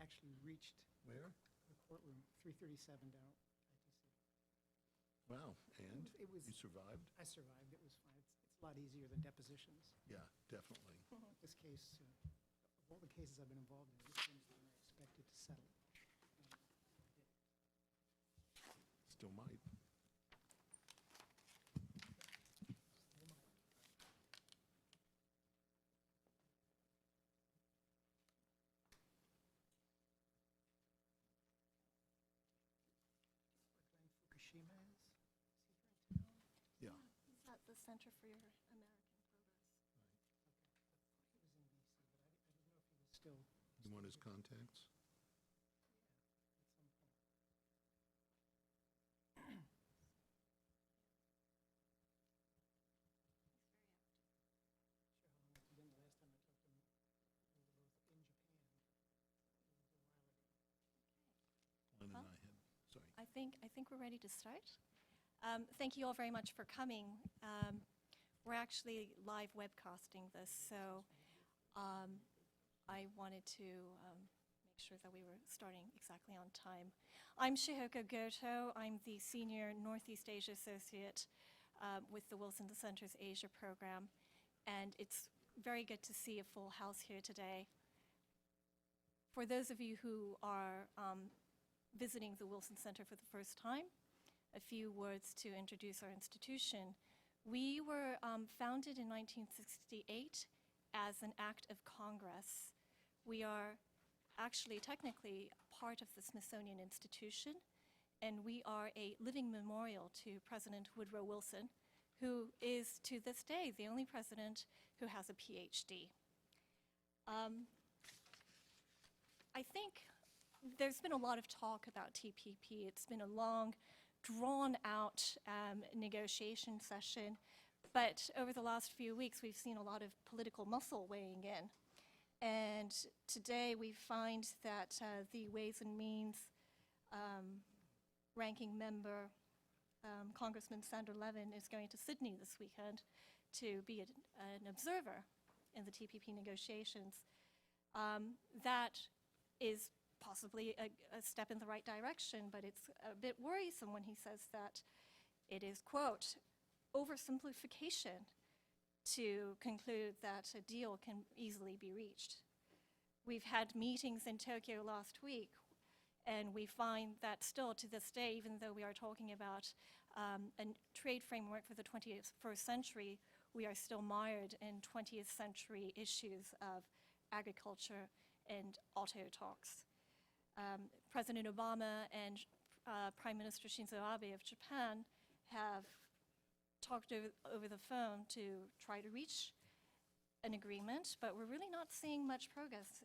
actually reached Where? the courtroom, 337 down at ITC. Wow, and It was, you survived? I survived, it was fine. It's a lot easier than depositions. Yeah, definitely. This case, of all the cases I've been involved in, this one's the one I expected to settle. Still might. Fukushima is he here in town? Yeah. He's at the Center for American Progress. He was in DC, but I didn't know if he was still You want his contacts? at some point. Sure how long it's been. The last time I talked to him, we were both in Japan. It was a while ago. Glenn and Well, I had, sorry. I think we're ready to start. Thank you all very much for coming. We're actually live webcasting this, so I wanted to make sure that we were starting exactly on time. I'm Shihoko Goto. I'm the Senior Northeast Asia Associate with the Wilson Center's Asia program, and it's very good to see a full house here today. For those of you who are visiting the Wilson Center for the first time, a few words to introduce our institution. We were founded in 1968 as an act of Congress. We are actually technically part of the Smithsonian Institution, and we are a living memorial to President Woodrow Wilson, who is to this day the only president who has a PhD. I think there's been a lot of talk about TPP. It's been a long, drawn-out negotiation session, but over the last few weeks, we've seen a lot of political muscle weighing in. And today, we find that the Ways and Means ranking member, Congressman Sander Levin, is going to Sydney this weekend to be an observer in the TPP negotiations. That is possibly a step in the right direction, but it's a bit worrisome when he says that it is, quote, oversimplification to conclude that a deal can easily be reached. We've had meetings in Tokyo last week, and we find that still to this day, even though we are talking about a trade framework for the 21st century, we are still mired in 20th century issues of agriculture and auto talks. President Obama and Prime Minister Shinzo Abe of Japan have talked over the phone to try to reach an agreement, but we're really not seeing much progress.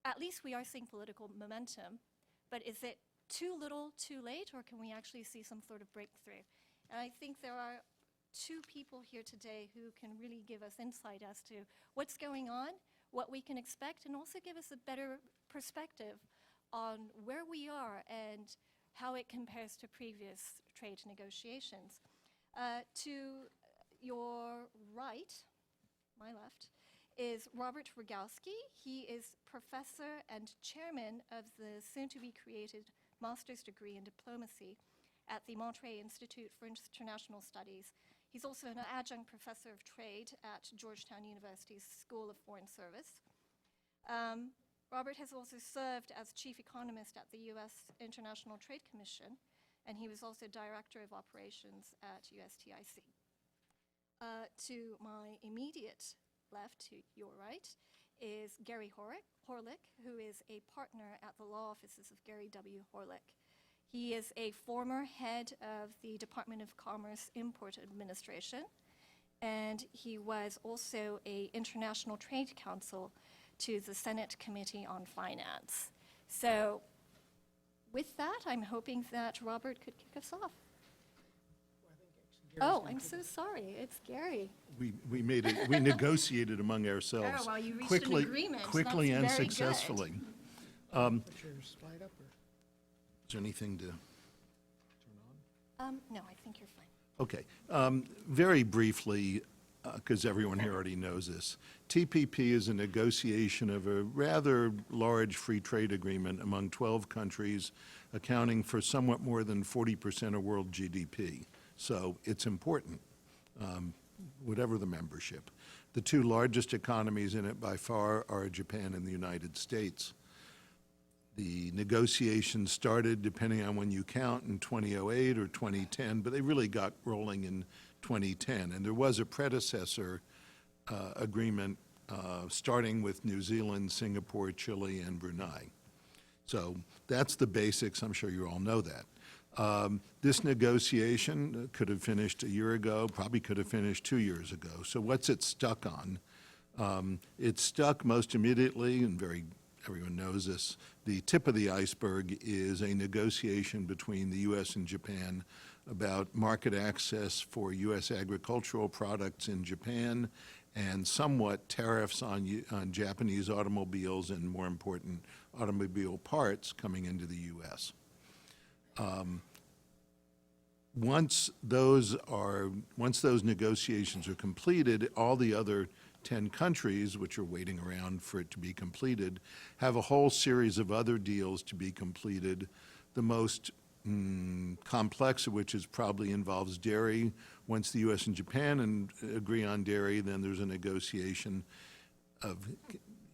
At least we are seeing political momentum, but is it too little, too late, or can we actually see some sort of breakthrough? And I think there are two people here today who can really give us insight as to what's going on, what we can expect, and also give us a better perspective on where we are and how it compares to previous trade negotiations. To your right, my left, is Robert Rogowsky. He is professor and chairman of the soon-to-be-created master's degree in diplomacy at the Monterey Institute for International Studies. He's also an adjunct professor of trade at Georgetown University's School of Foreign Service. Robert has also served as chief economist at the U.S. International Trade Commission, and he was also director of operations at USTIC. To my immediate left, to your right, is Gary Horlick, who is a partner at the law offices of Gary W. Horlick. He is a former head of the Department of Commerce Import Administration, and he was also an international trade counsel to the Senate Committee on Finance. So with that, I'm hoping that Robert could kick us off. Well, I think actually Gary's Oh, gonna I'm take so it. sorry, it's Gary. We made it, we negotiated among ourselves. Oh, well, you reached an agreement. Quickly That's and very good. successfully. Put your slide up, or? Is there anything to turn on? No, I think you're fine. Okay. Very briefly, because everyone here already knows this, TPP is a negotiation of a rather large free trade agreement among 12 countries, accounting for somewhat more than 40% of world GDP. So it's important, whatever the membership. The two largest economies in it by far are Japan and the United States. The negotiations started, depending on when you count, in 2008 or 2010, but they really got rolling in 2010. And there was a predecessor agreement starting with New Zealand, Singapore, Chile, and Brunei. So that's the basics. I'm sure you all know that. This negotiation could have finished a year ago, probably could have finished 2 years ago. So what's it stuck on? It's stuck most immediately, and everyone knows this, the tip of the iceberg is a negotiation between the U.S. and Japan about market access for U.S. agricultural products in Japan and somewhat tariffs on Japanese automobiles and, more important, automobile parts coming into the U.S. Once those negotiations are completed, all the other 10 countries, which are waiting around for it to be completed, have a whole series of other deals to be completed, the most complex of which is probably involves dairy. Once the U.S. and Japan agree on dairy, then there's a negotiation of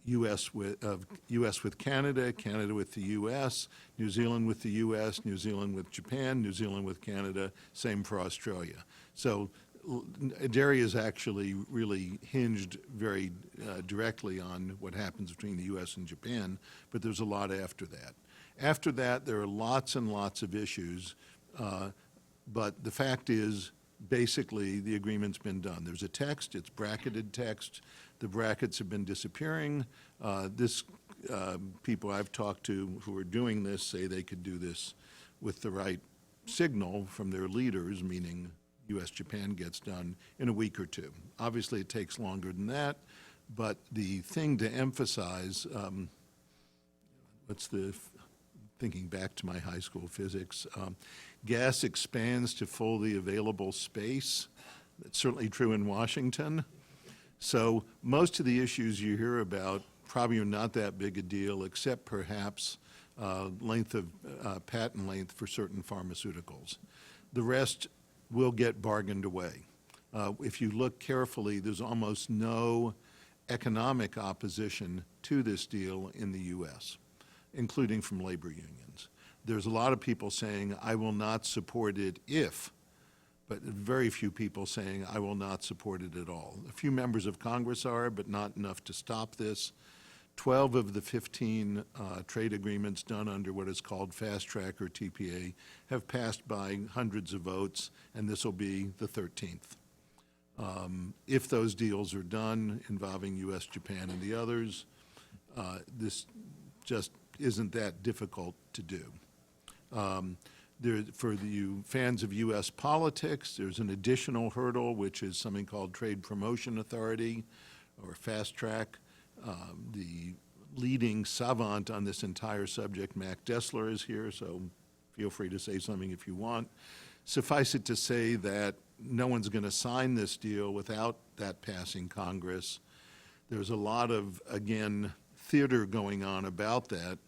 U.S. with Canada, Canada with the U.S., New Zealand with the U.S., New Zealand with Japan, New Zealand with Canada, same for Australia. So dairy is actually really hinged very directly on what happens between the U.S. and Japan, but there's a lot after that. After that, there are lots and lots of issues, but the fact is, basically, the agreement's been done. There's a text, it's bracketed text. The brackets have been disappearing. People I've talked to who are doing this say they could do this with the right signal from their leaders, meaning U.S.-Japan gets done in a week or two. Obviously, it takes longer than that, but the thing to emphasize, thinking back to my high school physics, gas expands to fully available space. That's certainly true in Washington. So most of the issues you hear about probably are not that big a deal, except perhaps length of patent length for certain pharmaceuticals. The rest will get bargained away. If you look carefully, there's almost no economic opposition to this deal in the U.S., including from labor unions. There's a lot of people saying, I will not support it if, but very few people saying, I will not support it at all. A few members of Congress are, but not enough to stop this. 12 of the 15 trade agreements done under what is called fast track or TPA have passed by hundreds of votes, and this will be the 13th. If those deals are done involving U.S., Japan, and the others, this just isn't that difficult to do. For you fans of U.S. politics, there's an additional hurdle, which is something called Trade Promotion Authority, or fast track. The leading savant on this entire subject, Mac Dessler, is here, so feel free to say something if you want. Suffice it to say that no one's going to sign this deal without that passing Congress. There's a lot of, again, theater going on about that,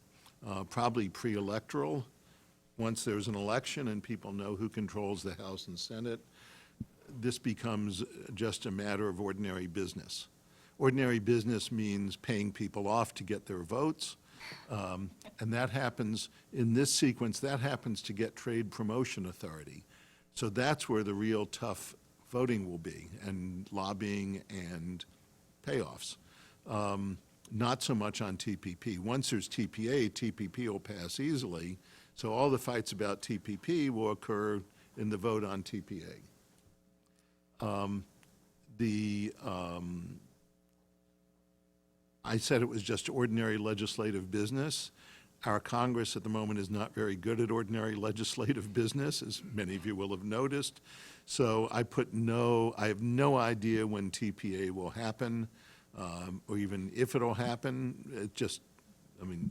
probably pre-electoral. Once there's an election and people know who controls the House and Senate, this becomes just a matter of ordinary business. Ordinary business means paying people off to get their votes, and that happens, in this sequence, that happens to get Trade Promotion Authority. So that's where the real tough voting will be, and lobbying and payoffs. Not so much on TPP. Once there's TPA, TPP will pass easily, so all the fights about TPP will occur in the vote on TPA. I said it was just ordinary legislative business. Our Congress at the moment is not very good at ordinary legislative business, as many of you will have noticed. So I have no idea when TPA will happen, or even if it'll happen.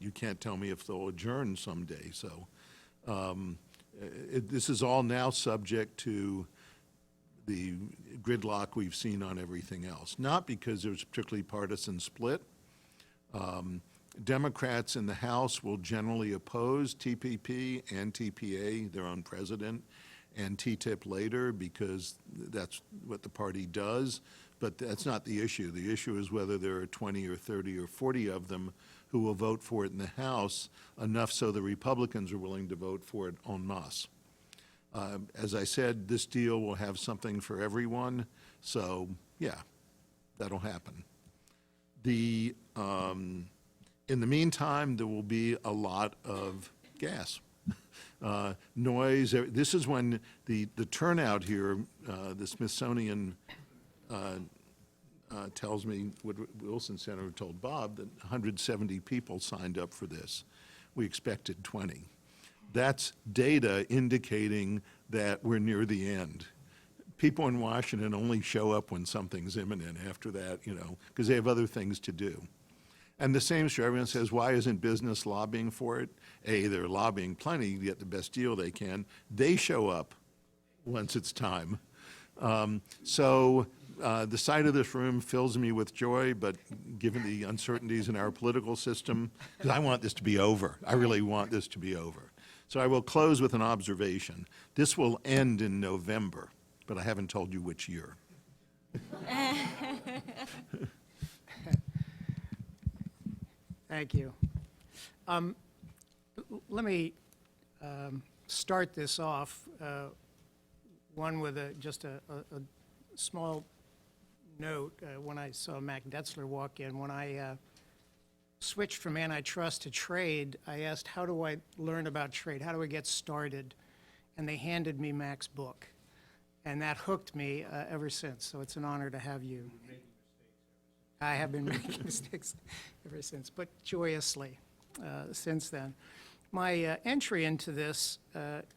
You can't tell me if they'll adjourn someday. So this is all now subject to the gridlock we've seen on everything else. Not because there's a particularly partisan split. Democrats in the House will generally oppose TPP and TPA, their own president, and TTIP later because that's what the party does. But that's not the issue. The issue is whether there are 20 or 30 or 40 of them who will vote for it in the House, enough so the Republicans are willing to vote for it en masse. As I said, this deal will have something for everyone, so yeah, that'll happen. In the meantime, there will be a lot of gas. Noise. This is when the turnout here, the Smithsonian tells me, what Wilson Center told Bob, that 170 people signed up for this. We expected 20. That's data indicating that we're near the end. People in Washington only show up when something's imminent. After that, because they have other things to do. And the same is true. Everyone says, why isn't business lobbying for it? A, they're lobbying plenty to get the best deal they can. They show up once it's time. The sight of this room fills me with joy, but given the uncertainties in our political system, because I want this to be over. I really want this to be over. So I will close with an observation. This will end in November, but I haven't told you which year. Thank you. Let me start this off, one with just a small note. When I saw Mac Detzler walk in, when I switched from antitrust to trade, I asked, how do I learn about trade? How do I get started? And they handed me Mac's book. And that hooked me ever since, so it's an honor to have you. I have been making mistakes ever since, but joyously since then. My entry into this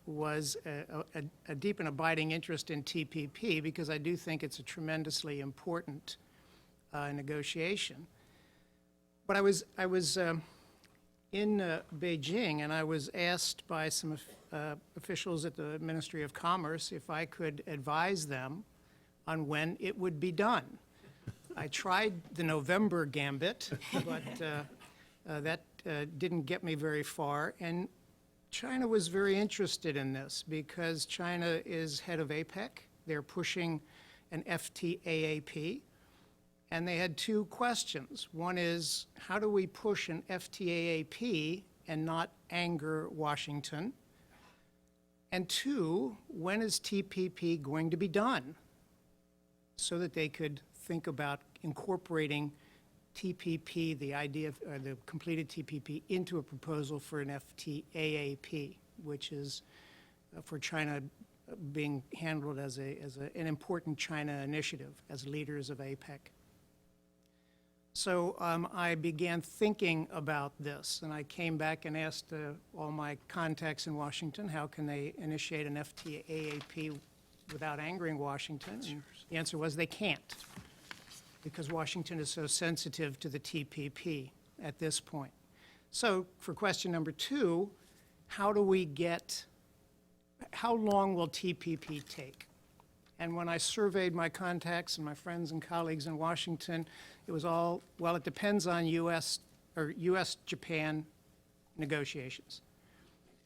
was a deep and abiding interest in TPP because I do think it's a tremendously important negotiation. But I was in Beijing, and I was asked by some officials at the Ministry of Commerce if I could advise them on when it would be done. I tried the November gambit, but that didn't get me very far. And China was very interested in this because China is head of APEC. They're pushing an FTAAP. And they had two questions. One is, how do we push an FTAAP and not anger Washington? And two, when is TPP going to be done? So that they could think about incorporating TPP, the idea of the completed TPP, into a proposal for an FTAAP, which is for China being handled as an important China initiative as leaders of APEC. So I began thinking about this, and I came back and asked all my contacts in Washington, how can they initiate an FTAAP without angering Washington? And the answer was they can't, because Washington is so sensitive to the TPP at this point. So for question number two, how long will TPP take? And when I surveyed my contacts and my friends and colleagues in Washington, it was all, well, it depends on U.S.-Japan negotiations.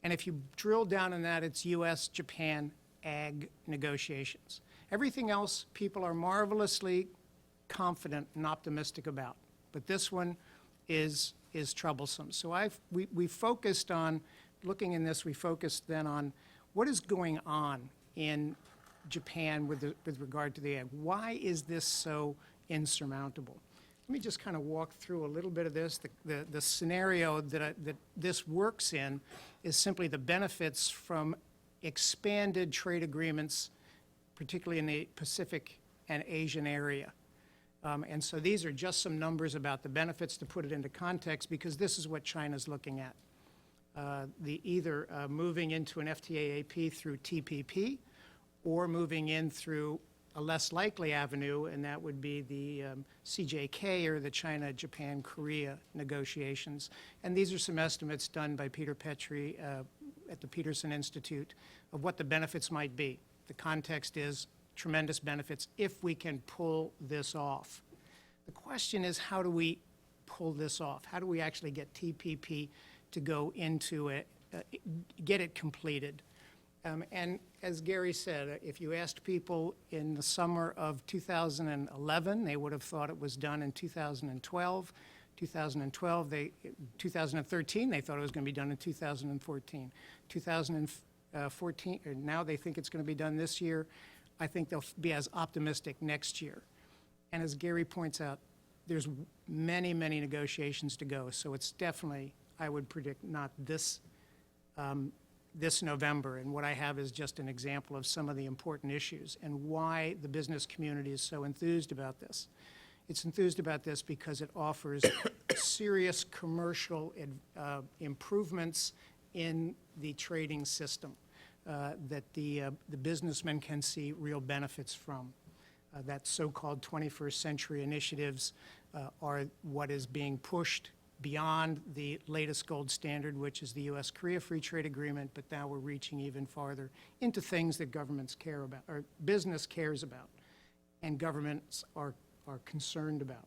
And if you drill down in that, it's U.S.-Japan ag negotiations. Everything else, people are marvelously confident and optimistic about. But this one is troublesome. So we focused on, looking in this, we focused then on what is going on in Japan with regard to the ag. Why is this so insurmountable? Let me just kind of walk through a little bit of this. The scenario that this works in is simply the benefits from expanded trade agreements, particularly in the Pacific and Asian area. And so these are just some numbers about the benefits to put it into context, because this is what China's looking at. Either moving into an FTAAP through TPP, or moving in through a less likely avenue, and that would be the CJK, or the China-Japan-Korea negotiations. And these are some estimates done by Peter Petrie at the Peterson Institute of what the benefits might be. The context is tremendous benefits if we can pull this off. The question is, how do we pull this off? How do we actually get TPP to go into it, get it completed? And as Gary said, if you asked people in the summer of 2011, they would have thought it was done in 2012. 2013, they thought it was going to be done in 2014. 2014, now they think it's going to be done this year. I think they'll be as optimistic next year. And as Gary points out, there's many, many negotiations to go. So it's definitely, I would predict, not this this November. And what I have is just an example of some of the important issues and why the business community is so enthused about this. It's enthused about this because it offers serious commercial improvements in the trading system that the businessmen can see real benefits from. That so-called 21st century initiatives are what is being pushed beyond the latest gold standard, which is the U.S.-Korea Free Trade Agreement, but now we're reaching even farther into things that governments care about, or business cares about, and governments are concerned about.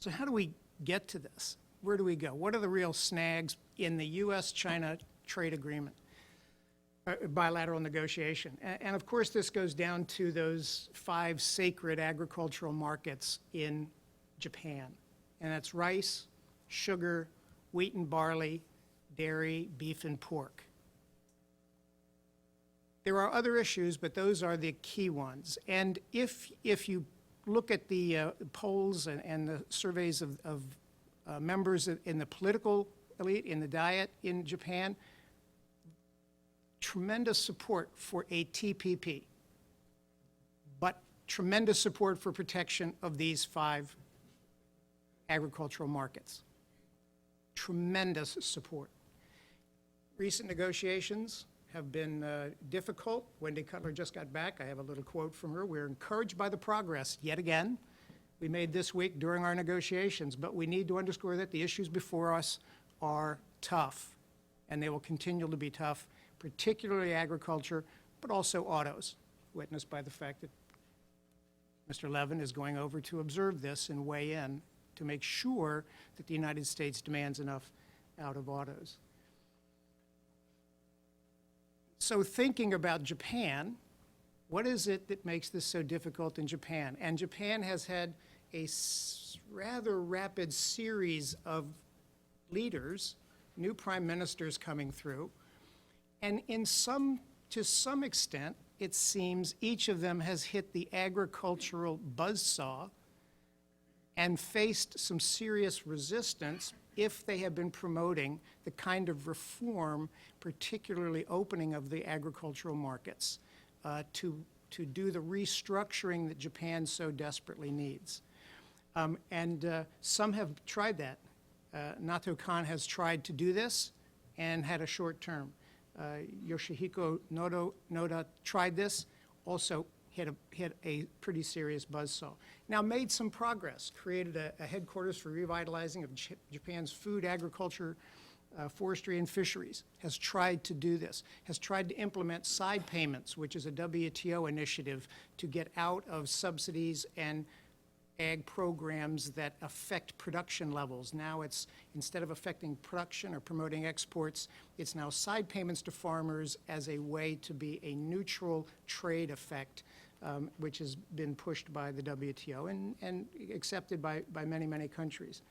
So how do we get to this? Where do we go? What are the real snags in the U.S.-China trade agreement, bilateral negotiation? And of course, this goes down to those 5 sacred agricultural markets in Japan. And that's rice, sugar, wheat and barley, dairy, beef and pork. There are other issues, but those are the key ones. And if you look at the polls and the surveys of members in the political elite, in the Diet in Japan, tremendous support for a TPP, but tremendous support for protection of these 5 agricultural markets. Tremendous support. Recent negotiations have been difficult. Wendy Cutler just got back. I have a little quote from her. We're encouraged by the progress, yet again, we made this week during our negotiations, but we need to underscore that the issues before us are tough, and they will continue to be tough, particularly agriculture, but also autos, witnessed by the fact that Mr. Levin is going over to observe this and weigh in to make sure that the United States demands enough out of autos. So thinking about Japan, what is it that makes this so difficult in Japan? And Japan has had a rather rapid series of leaders, new prime ministers coming through, and to some extent, it seems each of them has hit the agricultural buzzsaw and faced some serious resistance if they have been promoting the kind of reform, particularly opening of the agricultural markets, to do the restructuring that Japan so desperately needs. Some have tried that. Nato Kan has tried to do this and had a short term. Yoshihiko Noda tried this, also hit a pretty serious buzzsaw. Now made some progress, created a headquarters for revitalizing of Japan's food, agriculture, forestry, and fisheries, has tried to do this, has tried to implement side payments, which is a WTO initiative to get out of subsidies and ag programs that affect production levels. Now it's, instead of affecting production or promoting exports, it's now side payments to farmers as a way to be a neutral trade effect, which has been pushed by the WTO and accepted by many, many countries.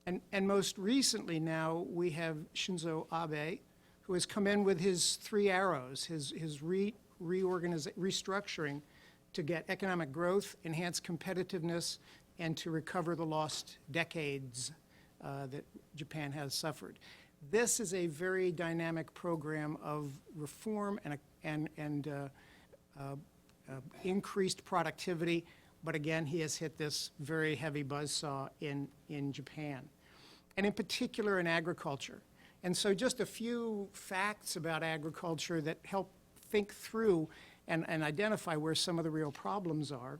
And most recently now, we have Shinzo Abe, who has come in with his 3 arrows, his restructuring to get economic growth, enhance competitiveness, and to recover the lost decades that Japan has suffered. This is a very dynamic program of reform and increased productivity, but again, he has hit this very heavy buzzsaw in Japan, and in particular in agriculture. And so just a few facts about agriculture that help think through and identify where some of the real problems are.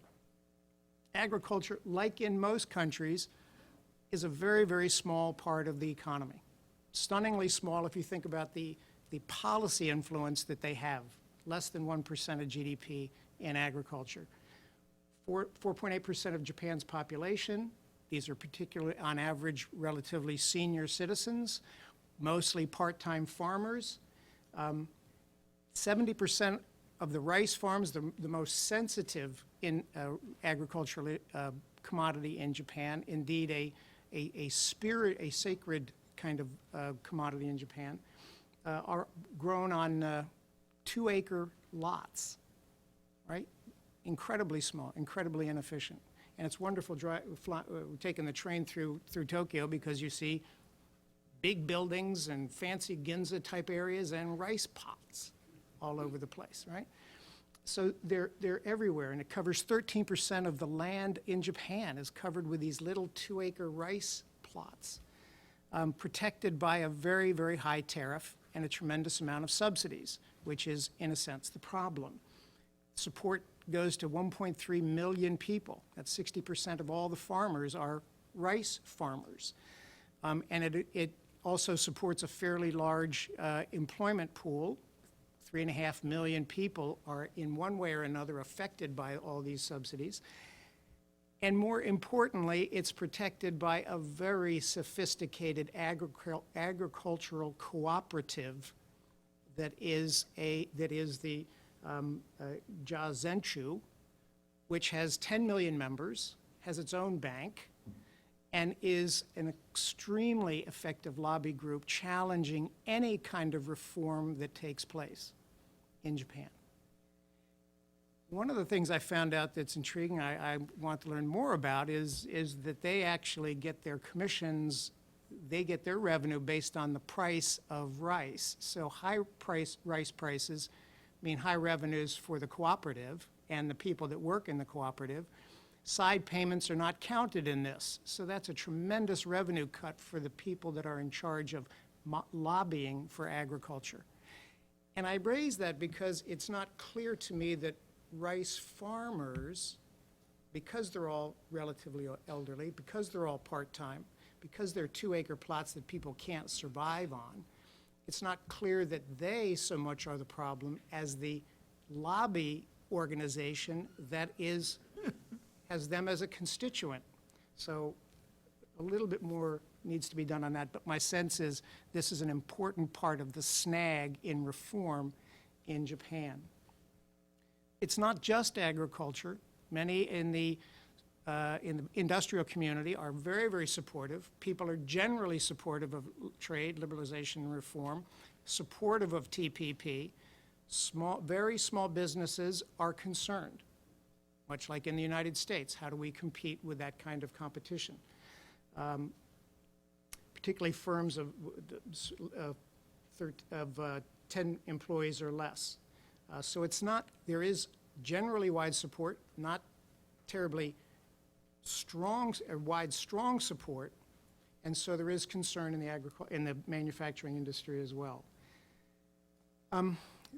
Agriculture, like in most countries, is a very, very small part of the economy. Stunningly small if you think about the policy influence that they have. Less than 1% of GDP in agriculture. 4.8% of Japan's population. These are particularly, on average, relatively senior citizens, mostly part-time farmers. 70% of the rice farms, the most sensitive in agricultural commodity in Japan, indeed a sacred kind of commodity in Japan, are grown on 2-acre lots, right? Incredibly small, incredibly inefficient. And it's wonderful taking the train through Tokyo because you see big buildings and fancy Ginza-type areas and rice pots all over the place, right? So they're everywhere, and it covers 13% of the land in Japan is covered with these little 2-acre rice plots, protected by a very, very high tariff and a tremendous amount of subsidies, which is, in a sense, the problem. Support goes to 1.3 million people. That's 60% of all the farmers are rice farmers. And it also supports a fairly large employment pool. 3.5 million people are in one way or another affected by all these subsidies. And more importantly, it's protected by a very sophisticated agricultural cooperative that is the Jiazenchu, which has 10 million members, has its own bank, and is an extremely effective lobby group challenging any kind of reform that takes place in Japan. One of the things I found out that's intriguing, I want to learn more about, is that they actually get their commissions, they get their revenue based on the price of rice. So high rice prices mean high revenues for the cooperative and the people that work in the cooperative. Side payments are not counted in this. So that's a tremendous revenue cut for the people that are in charge of lobbying for agriculture. And I raise that because it's not clear to me that rice farmers, because they're all relatively elderly, because they're all part-time, because they're 2-acre plots that people can't survive on, it's not clear that they so much are the problem as the lobby organization that has them as a constituent. So a little bit more needs to be done on that, but my sense is this is an important part of the snag in reform in Japan. It's not just agriculture. Many in the industrial community are very, very supportive. People are generally supportive of trade, liberalization, and reform, supportive of TPP. Very small businesses are concerned, much like in the United States. How do we compete with that kind of competition? Particularly firms of 10 employees or less. So it's not, there is generally wide support, not terribly strong support, and so there is concern in the manufacturing industry as well.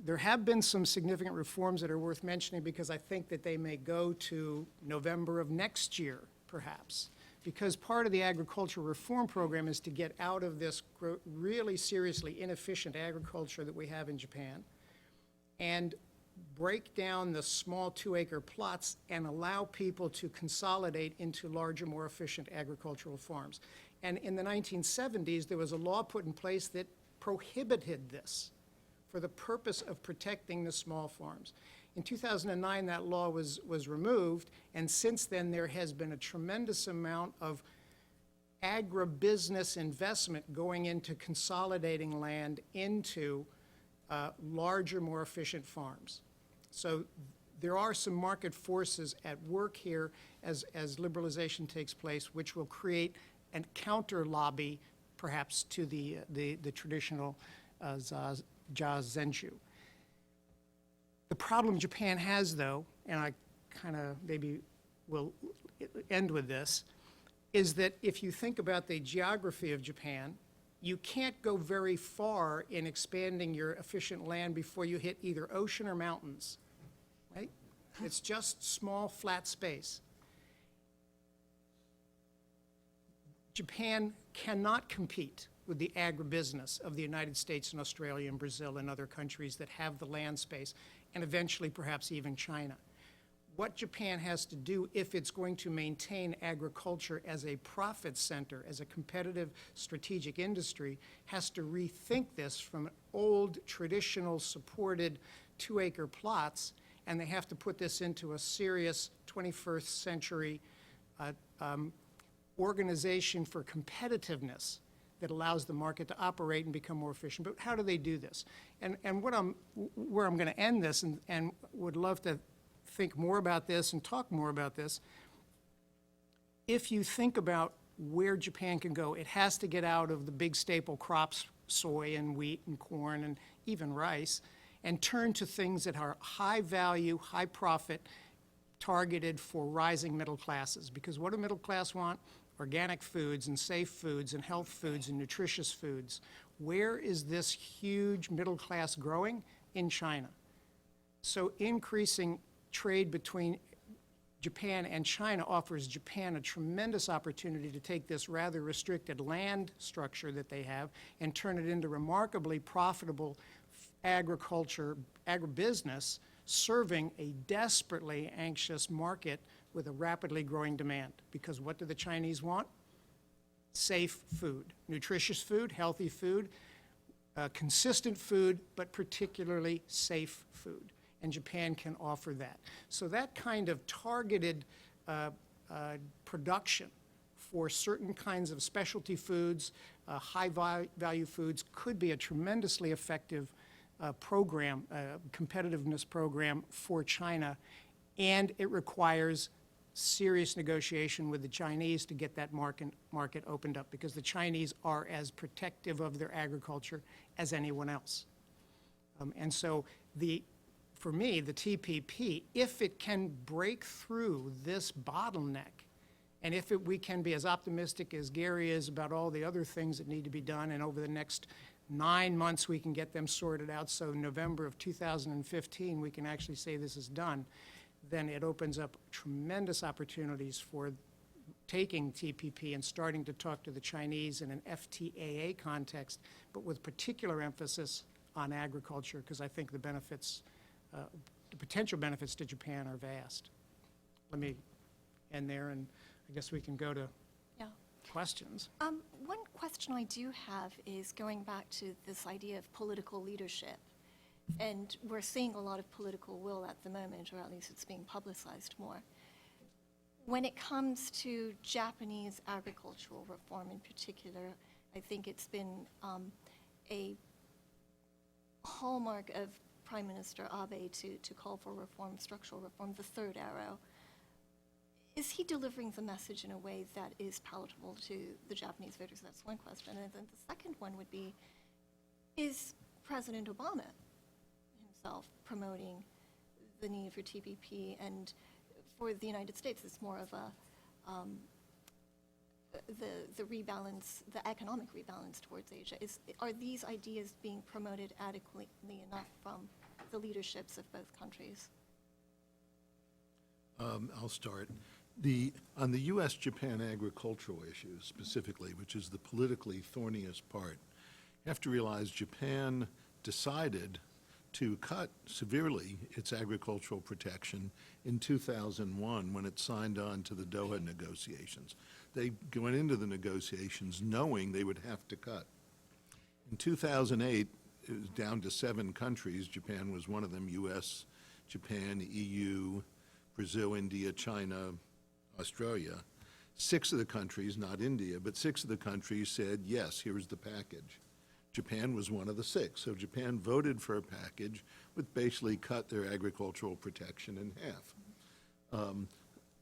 There have been some significant reforms that are worth mentioning because I think that they may go to November of next year, perhaps. Because part of the agricultural reform program is to get out of this really seriously inefficient agriculture that we have in Japan and break down the small 2-acre plots and allow people to consolidate into larger, more efficient agricultural farms. And in the 1970s, there was a law put in place that prohibited this for the purpose of protecting the small farms. In 2009, that law was removed, and since then there has been a tremendous amount of agribusiness investment going into consolidating land into larger, more efficient farms. So there are some market forces at work here as liberalization takes place, which will create a counter lobby, perhaps, to the traditional Jiazenchu. The problem Japan has, though, and I kind of maybe will end with this, is that if you think about the geography of Japan, you can't go very far in expanding your efficient land before you hit either ocean or mountains, right? It's just small, flat space. Japan cannot compete with the agribusiness of the United States and Australia and Brazil and other countries that have the land space, and eventually perhaps even China. what Japan has to do if it's going to maintain agriculture as a profit center, as a competitive strategic industry, has to rethink this from old, traditional, supported 2-acre plots, and they have to put this into a serious 21st century organization for competitiveness that allows the market to operate and become more efficient. But how do they do this? And where I'm going to end this, and would love to think more about this and talk more about this, if you think about where Japan can go, it has to get out of the big staple crops, soy and wheat and corn and even rice, and turn to things that are high value, high profit, targeted for rising middle classes. Because what do middle class want? Organic foods and safe foods and health foods and nutritious foods. Where is this huge middle class growing? In China. So increasing trade between Japan and China offers Japan a tremendous opportunity to take this rather restricted land structure that they have and turn it into remarkably profitable agribusiness, serving a desperately anxious market with a rapidly growing demand. Because what do the Chinese want? Safe food, nutritious food, healthy food, consistent food, but particularly safe food. And Japan can offer that. So that kind of targeted production for certain kinds of specialty foods, high-value foods, could be a tremendously effective program, competitiveness program for China, and it requires serious negotiation with the Chinese to get that market opened up, because the Chinese are as protective of their agriculture as anyone else. And so for me, the TPP, if it can break through this bottleneck, and if we can be as optimistic as Gary is about all the other things that need to be done, and over the next 9 months we can get them sorted out, so November of 2015 we can actually say this is done, then it opens up tremendous opportunities for taking TPP and starting to talk to the Chinese in an FTAA context, but with particular emphasis on agriculture, because I think the benefits, the potential benefits to Japan are vast. Let me end there, and I guess we can go to questions. One question I do have is going back to this idea of political leadership. And we're seeing a lot of political will at the moment, or at least it's being publicized more. When it comes to Japanese agricultural reform in particular, I think it's been a hallmark of Prime Minister Abe to call for reform, structural reform, the third arrow. Is he delivering the message in a way that is palatable to the Japanese voters? That's one question. And then the second one would be, is President Obama himself promoting the need for TPP? And for the United States, it's more of a the rebalance, the economic rebalance towards Asia. Are these ideas being promoted adequately enough from the leaderships of both countries? I'll start. On the U.S.-Japan agricultural issues specifically, which is the politically thorniest part, you have to realize Japan decided to cut severely its agricultural protection in 2001 when it signed on to the Doha negotiations. They went into the negotiations knowing they would have to cut. In 2008, it was down to 7 countries. Japan was one of them: U.S., Japan, EU, Brazil, India, China, Australia. 6 of the countries, not India, but 6 of the countries said, yes, here's the package. Japan was one of the 6. So Japan voted for a package which basically cut their agricultural protection in half.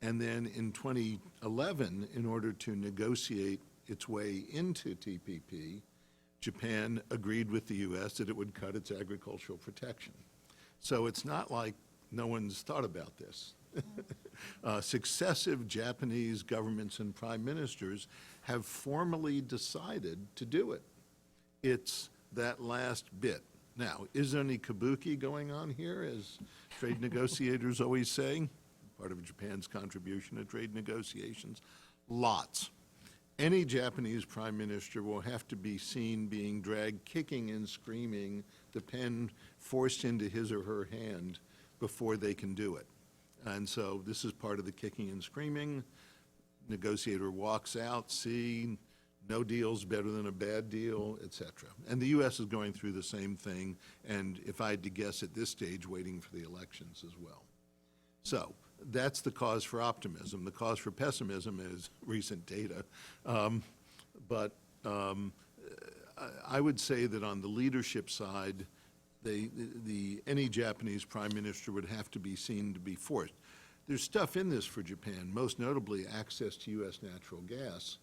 And then in 2011, in order to negotiate its way into TPP, Japan agreed with the U.S. that it would cut its agricultural protection. So it's not like no one's thought about this. Successive Japanese governments and prime ministers have formally decided to do it. It's that last bit. Now, is there any kabuki going on here, as trade negotiators always say? Part of Japan's contribution to trade negotiations. Lots. Any Japanese prime minister will have to be seen being dragged kicking and screaming, the pen forced into his or her hand before they can do it. And so this is part of the kicking and screaming. Negotiator walks out, see, no deal's better than a bad deal, et cetera. And the U.S. is going through the same thing, and if I had to guess at this stage, waiting for the elections as well. So that's the cause for optimism. The cause for pessimism is recent data. I would say that on the leadership side, any Japanese prime minister would have to be seen to be forced. There's stuff in this for Japan, most notably access to U.S. natural gas.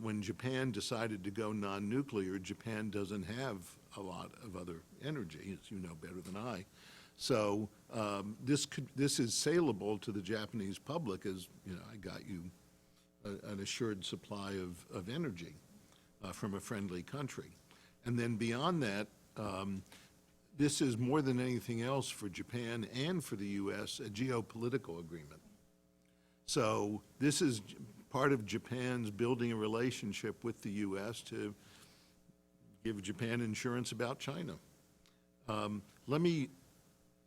When Japan decided to go non-nuclear, Japan doesn't have a lot of other energy, as you know better than I. So this is saleable to the Japanese public as, you know, I got you an assured supply of energy from a friendly country. And then beyond that, this is more than anything else for Japan and for the U.S. a geopolitical agreement. So this is part of Japan's building a relationship with the U.S. to give Japan insurance about China. Let me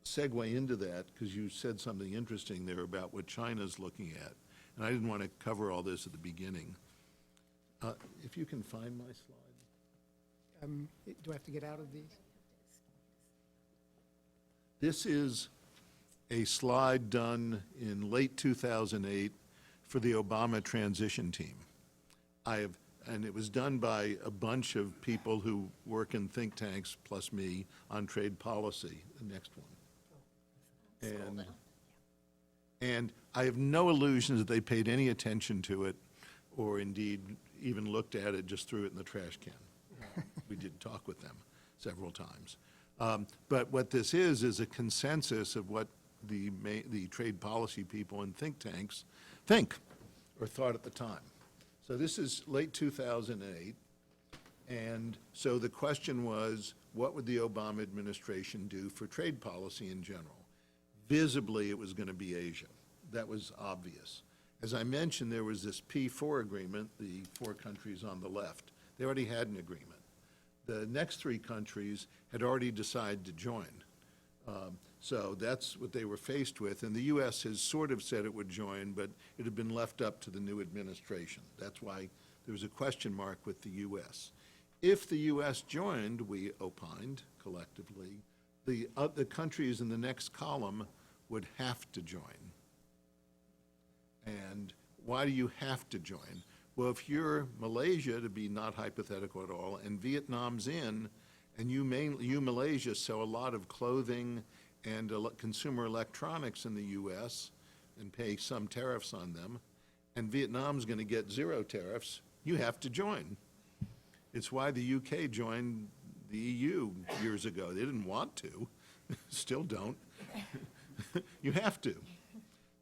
segue into that because you said something interesting there about what China's looking at. And I didn't want to cover all this at the beginning. If you can find my slide. Do I have to get out of these? This is a slide done in late 2008 for the Obama transition team. And it was done by a bunch of people who work in think tanks, plus me, on trade policy. The next one. And I have no illusions that they paid any attention to it, or indeed even looked at it, just threw it in the trash can. We did talk with them several times. But what this is a consensus of what the trade policy people in think tanks think or thought at the time. So this is late 2008, and so the question was, what would the Obama administration do for trade policy in general? Visibly, it was going to be Asia. That was obvious. As I mentioned, there was this P4 agreement, the 4 countries on the left. They already had an agreement. The next 3 countries had already decided to join. So that's what they were faced with. And the U.S. has sort of said it would join, but it had been left up to the new administration. That's why there was a question mark with the U.S. If the U.S. joined, we opined collectively, the countries in the next column would have to join. And why do you have to join? Well, if you're Malaysia, to be not hypothetical at all, and Vietnam's in, and you Malaysia sell a lot of clothing and consumer electronics in the U.S. and pay some tariffs on them, and Vietnam's going to get 0 tariffs, you have to join. It's why the U.K. joined the EU years ago. They didn't want to, still don't. You have to.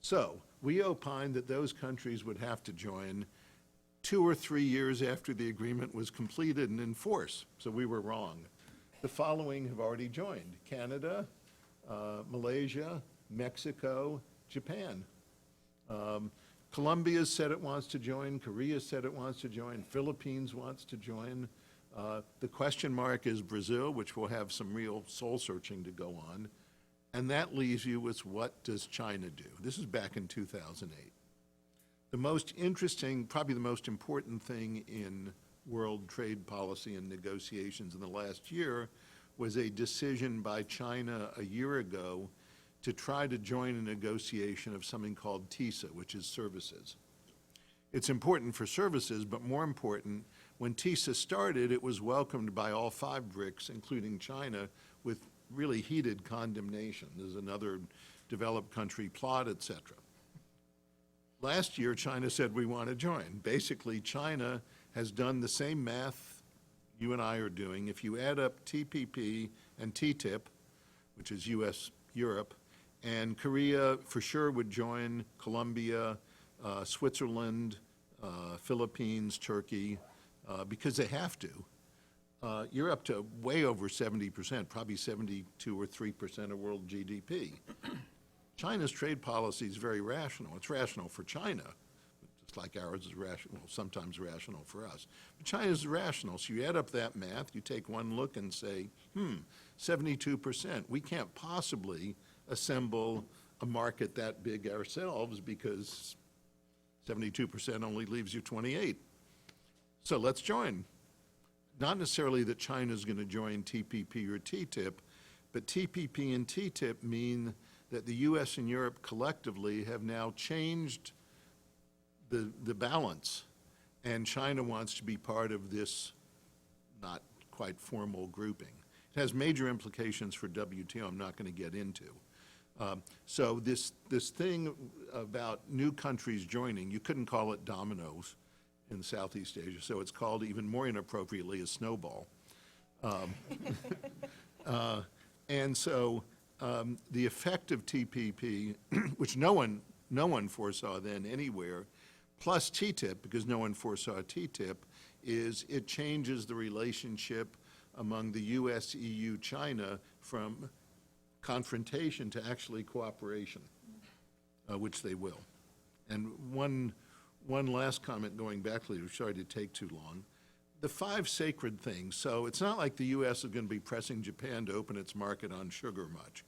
So we opined that those countries would have to join 2 or 3 years after the agreement was completed and in force. So we were wrong. The following have already joined: Canada, Malaysia, Mexico, Japan. Colombia said it wants to join, Korea said it wants to join, Philippines wants to join. The question mark is Brazil, which will have some real soul searching to go on. And that leaves you with, what does China do? This is back in 2008. The most interesting, probably the most important thing in world trade policy and negotiations in the last year was a decision by China a year ago to try to join a negotiation of something called TISA, which is services. It's important for services, but more important, when TISA started, it was welcomed by all 5 BRICS, including China, with really heated condemnation. There's another developed country plot, et cetera. Last year, China said we want to join. Basically, China has done the same math you and I are doing. If you add up TPP and TTIP, which is US, Europe, and Korea for sure would join, Colombia, Switzerland, Philippines, Turkey, because they have to. You're up to way over 70%, probably 72 or 3% of world GDP. China's trade policy is very rational. It's rational for China, just like ours is rational, sometimes rational for us. But China's rational, so you add up that math, you take one look and say, 72%. We can't possibly assemble a market that big ourselves because 72% only leaves you 28. So let's join. Not necessarily that China's going to join TPP or TTIP, but TPP and TTIP mean that the US and Europe collectively have now changed the balance, and China wants to be part of this not quite formal grouping. It has major implications for WTO I'm not going to get into. So this thing about new countries joining, you couldn't call it dominoes in Southeast Asia, so it's called even more inappropriately a snowball. And so the effect of TPP, which no one foresaw then anywhere, plus TTIP, because no one foresaw TTIP, is it changes the relationship among the US, EU, China from confrontation to actually cooperation, which they will. And one last comment going back, Leo, sorry to take too long. The 5 sacred things, so it's not like the US is going to be pressing Japan to open its market on sugar much.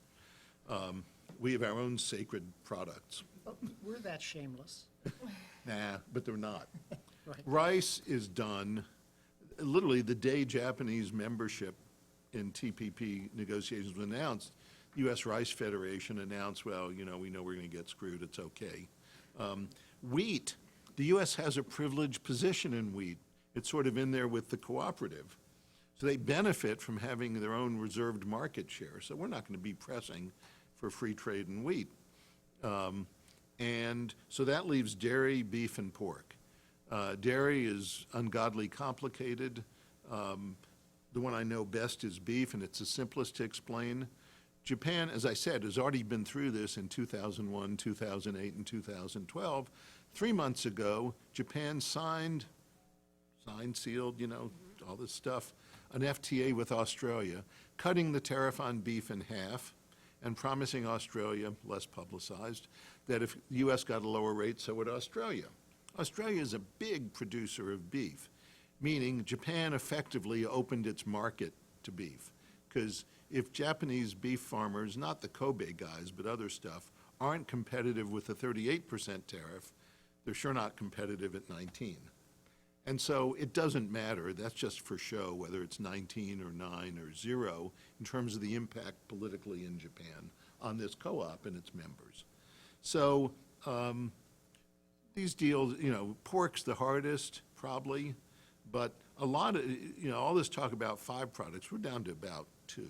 We have our own sacred products. Well, we're that shameless. Nah, but they're not. Right. Rice is done. Literally, the day Japanese membership in TPP negotiations was announced, U.S. Rice Federation announced, well, you know, we know we're going to get screwed, it's okay. Wheat, the U.S. has a privileged position in wheat. It's sort of in there with the cooperative. So they benefit from having their own reserved market share. So we're not going to be pressing for free trade in wheat. And so that leaves dairy, beef, and pork. Dairy is ungodly complicated. The one I know best is beef, and it's the simplest to explain. Japan, as I said, has already been through this in 2001, 2008, and 2012. 3 months ago, Japan signed, sealed, you know, all this stuff, an FTA with Australia, cutting the tariff on beef in half and promising Australia, less publicized, that if the U.S. got a lower rate, so would Australia. Australia is a big producer of beef, meaning Japan effectively opened its market to beef. Because if Japanese beef farmers, not the Kobe guys, but other stuff, aren't competitive with the 38% tariff, they're sure not competitive at 19. And so it doesn't matter, that's just for show, whether it's 19 or 9 or 0, in terms of the impact politically in Japan on this co-op and its members. So these deals, you know, pork's the hardest, probably, but a lot of, you know, all this talk about 5 products, we're down to about 2.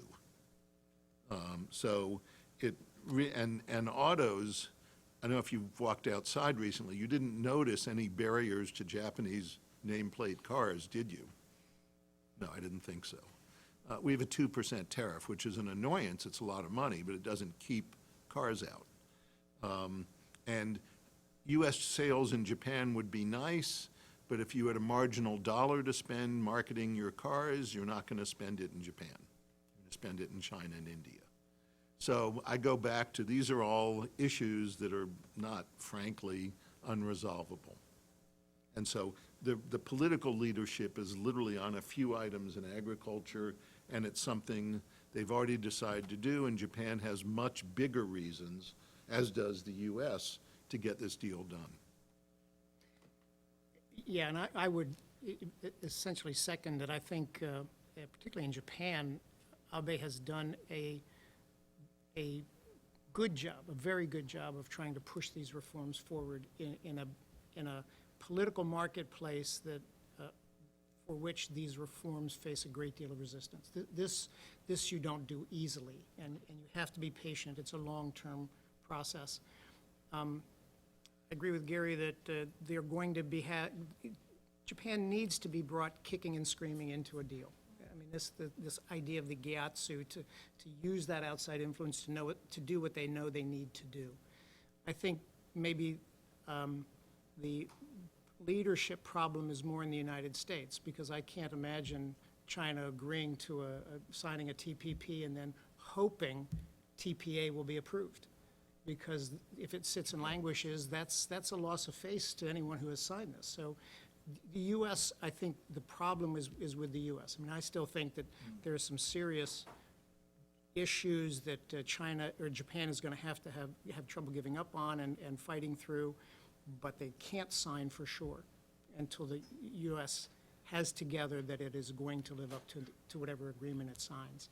So it, and autos, I don't know if you've walked outside recently, you didn't notice any barriers to Japanese nameplate cars, did you? No, I didn't think so. We have a 2% tariff, which is an annoyance. It's a lot of money, but it doesn't keep cars out. And U.S. sales in Japan would be nice, but if you had a marginal dollar to spend marketing your cars, you're not going to spend it in Japan. You're going to spend it in China and India. So I go back to these are all issues that are not, frankly, unresolvable. And so the political leadership is literally on a few items in agriculture, and it's something they've already decided to do, and Japan has much bigger reasons, as does the U.S., to get this deal done. Yeah, and I would essentially second that. I think, particularly in Japan, Abe has done a good job, a very good job of trying to push these reforms forward in a political marketplace that for which these reforms face a great deal of resistance. This you don't do easily, and you have to be patient. It's a long-term process. I agree with Gary that they're going to be Japan needs to be brought kicking and screaming into a deal. I mean, this idea of the gyatso, to use that outside influence to do what they know they need to do. I think maybe the leadership problem is more in the United States, because I can't imagine China agreeing to signing a TPP and then hoping TPA will be approved. Because if it sits and languishes, that's a loss of face to anyone who has signed this. So the U.S., I think the problem is with the U.S. I mean, I still think that there are some serious issues that China or Japan is going to have trouble giving up on and fighting through, but they can't sign for sure until the U.S. has together that it is going to live up to whatever agreement it signs.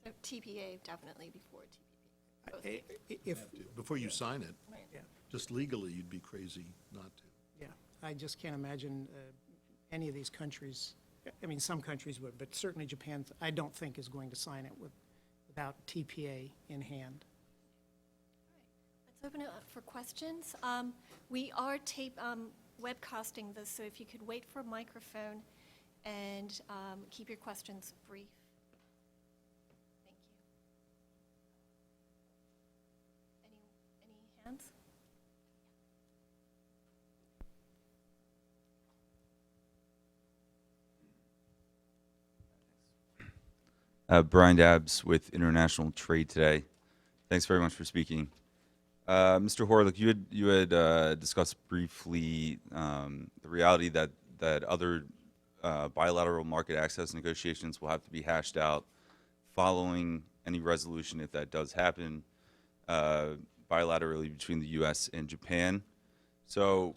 So TPA definitely before TPP. Both things. If, Before you sign it, yeah, just legally, you'd be crazy not to. yeah, I just can't imagine any of these countries, I mean, some countries would, but certainly Japan, I don't think is going to sign it without TPA in hand. Let's open it up for questions. We are webcasting this, so if you could wait for a microphone and keep your questions brief. Thank you. Any hands? Brian Dabbs with International Trade Today. Thanks very much for speaking. Mr. Horlick, you had discussed briefly the reality that other bilateral market access negotiations will have to be hashed out following any resolution, if that does happen, bilaterally between the U.S. and Japan. So,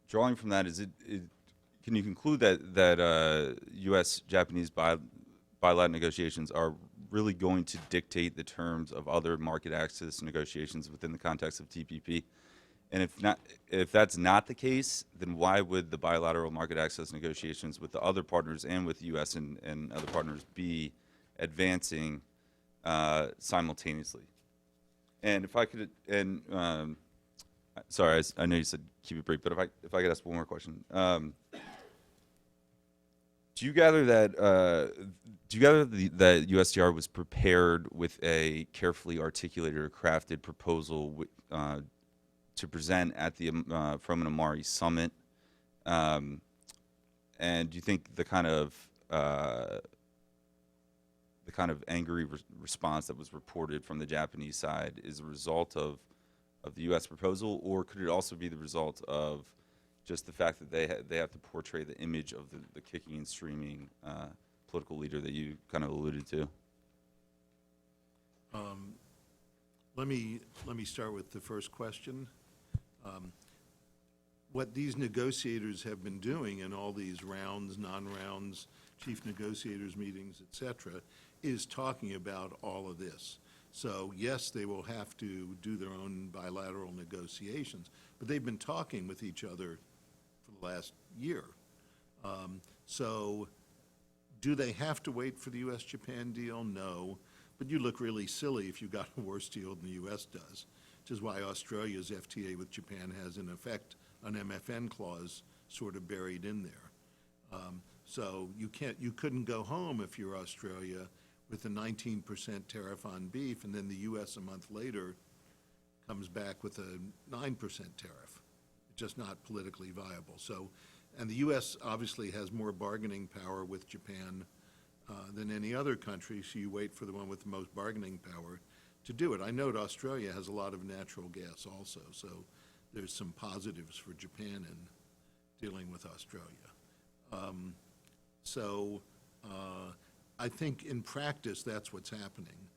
drawing from that, can you conclude that U.S.-Japanese bilateral negotiations are really going to dictate the terms of other market access negotiations within the context of TPP? And if that's not the case, then why would the bilateral market access negotiations with the other partners and with the U.S. and other partners be advancing simultaneously? And if I could, sorry, I know you said keep it brief, but if I could ask one more question. Do you gather that that USTR was prepared with a carefully articulated or crafted proposal to present at the from an Amari summit? And do you think the kind of angry response that was reported from the Japanese side is a result of the U.S. proposal, or could it also be the result of just the fact that they have to portray the image of the kicking and screaming political leader that you kind of alluded to? Let me start with the first question. What these negotiators have been doing in all these rounds, non-rounds, chief negotiators meetings, et cetera, is talking about all of this. So yes, they will have to do their own bilateral negotiations, but they've been talking with each other for the last year. So do they have to wait for the U.S.-Japan deal? No. But you look really silly if you got a worse deal than the U.S. does, which is why Australia's FTA with Japan has, in effect, an MFN clause sort of buried in there. So you couldn't go home if you're Australia with a 19% tariff on beef, and then the U.S. a month later comes back with a 9% tariff. It's just not politically viable. So, and the U.S. obviously has more bargaining power with Japan than any other country, so you wait for the one with the most bargaining power to do it. I note Australia has a lot of natural gas also, so there's some positives for Japan in dealing with Australia. I think in practice that's what's happening.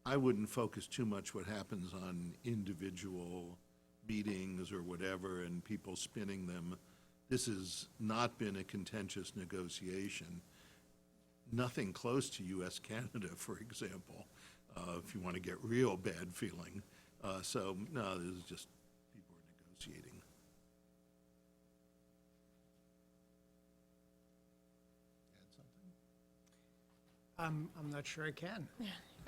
I wouldn't focus too much what happens on individual meetings or whatever and people spinning them. This has not been a contentious negotiation. Nothing close to U.S.-Canada, for example, if you want to get real bad feeling. So, no, this is just people are negotiating. Add something? I'm not sure I can.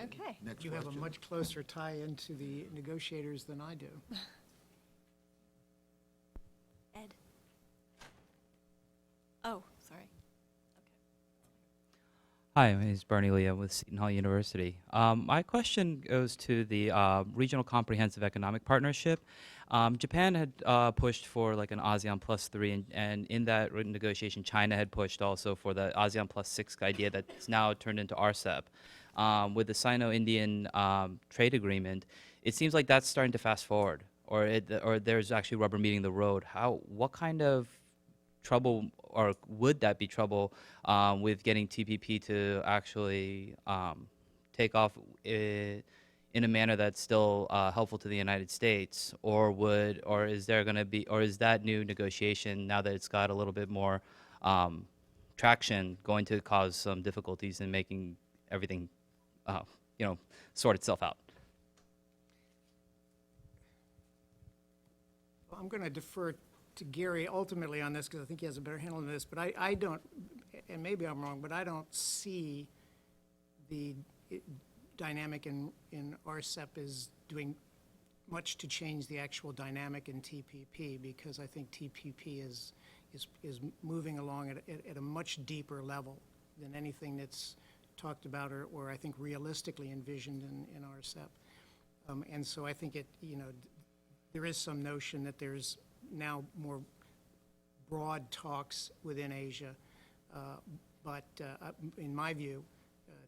Okay. Next You have a question. much closer tie into the negotiators than I do. Ed. Oh, sorry. Hi, my name is Bernie Leah with Seton Hall University. My question goes to the Regional Comprehensive Economic Partnership. Japan had pushed for like an ASEAN +3, and in that negotiation, China had pushed also for the ASEAN +6 idea that's now turned into RCEP. With the Sino-Indian trade agreement, it seems like that's starting to fast forward, or there's actually rubber meeting the road. What kind of trouble, or would that be trouble with getting TPP to actually take off in a manner that's still helpful to the United States, or is there going to be, or is that new negotiation, now that it's got a little bit more traction, going to cause some difficulties in making everything, sort itself out? Well, I'm going to defer to Gary ultimately on this because I think he has a better handle on this, but I don't, and maybe I'm wrong, but I don't see the dynamic in RCEP is doing much to change the actual dynamic in TPP, because I think TPP is moving along at a much deeper level than anything that's talked about or I think realistically envisioned in RCEP. And so I think there is some notion that there's now more broad talks within Asia, but in my view,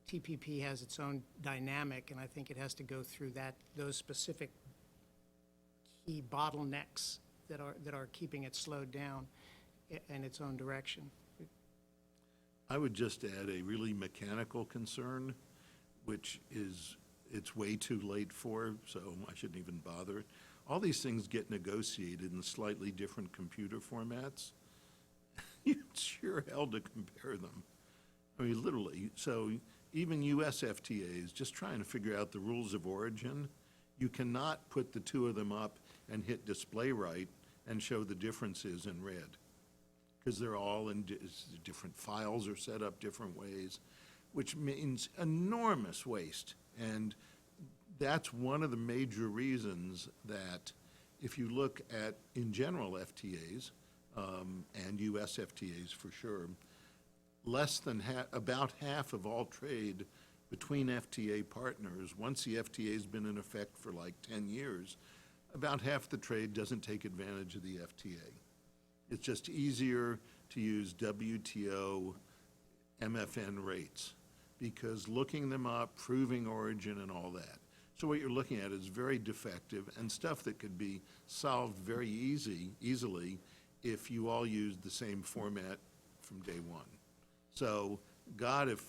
TPP has its own dynamic, and I think it has to go through those specific key bottlenecks that are keeping it slowed down in its own direction. I would just add a really mechanical concern, which is it's way too late for, so I shouldn't even bother. All these things get negotiated in slightly different computer formats. It's sure hell to compare them. I mean, literally. So even US FTAs, just trying to figure out the rules of origin, you cannot put the two of them up and hit display right and show the differences in red, because they're all in different files are set up different ways, which means enormous waste. And that's one of the major reasons that if you look at, in general, FTAs, and US FTAs for sure, less than about half of all trade between FTA partners, once the FTA has been in effect for like 10 years, about half the trade doesn't take advantage of the FTA. It's just easier to use WTO MFN rates because looking them up, proving origin and all that. So what you're looking at is very defective and stuff that could be solved very easily if you all used the same format from day one. So, God, if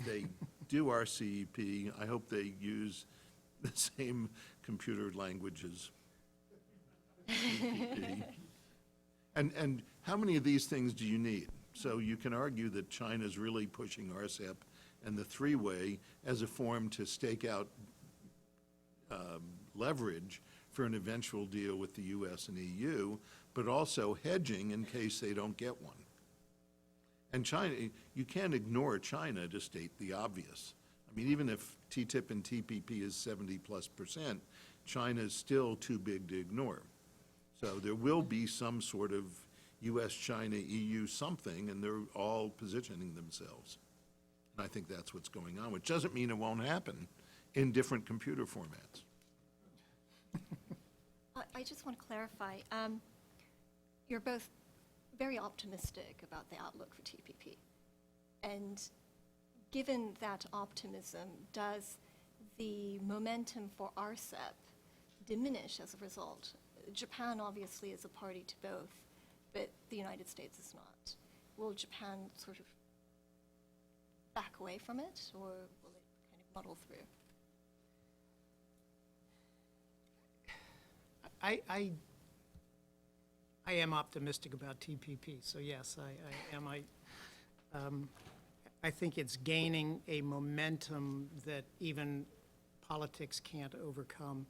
they do RCEP, I hope they use the same computer languages. TPP. And how many of these things do you need? So you can argue that China's really pushing RCEP and the three-way as a form to stake out leverage for an eventual deal with the US and EU, but also hedging in case they don't get one. And China, you can't ignore China to state the obvious. I mean, even if TTIP and TPP is 70+%, China is still too big to ignore. So there will be some sort of US, China, EU something, and they're all positioning themselves. And I think that's what's going on, which doesn't mean it won't happen in different computer formats. I just want to clarify. You're both very optimistic about the outlook for TPP. And given that optimism, does the momentum for RCEP diminish as a result? Japan obviously is a party to both, but the United States is not. Will Japan sort of back away from it, or will it kind of muddle through? I am optimistic about TPP, so yes, I am. I think it's gaining a momentum that even politics can't overcome,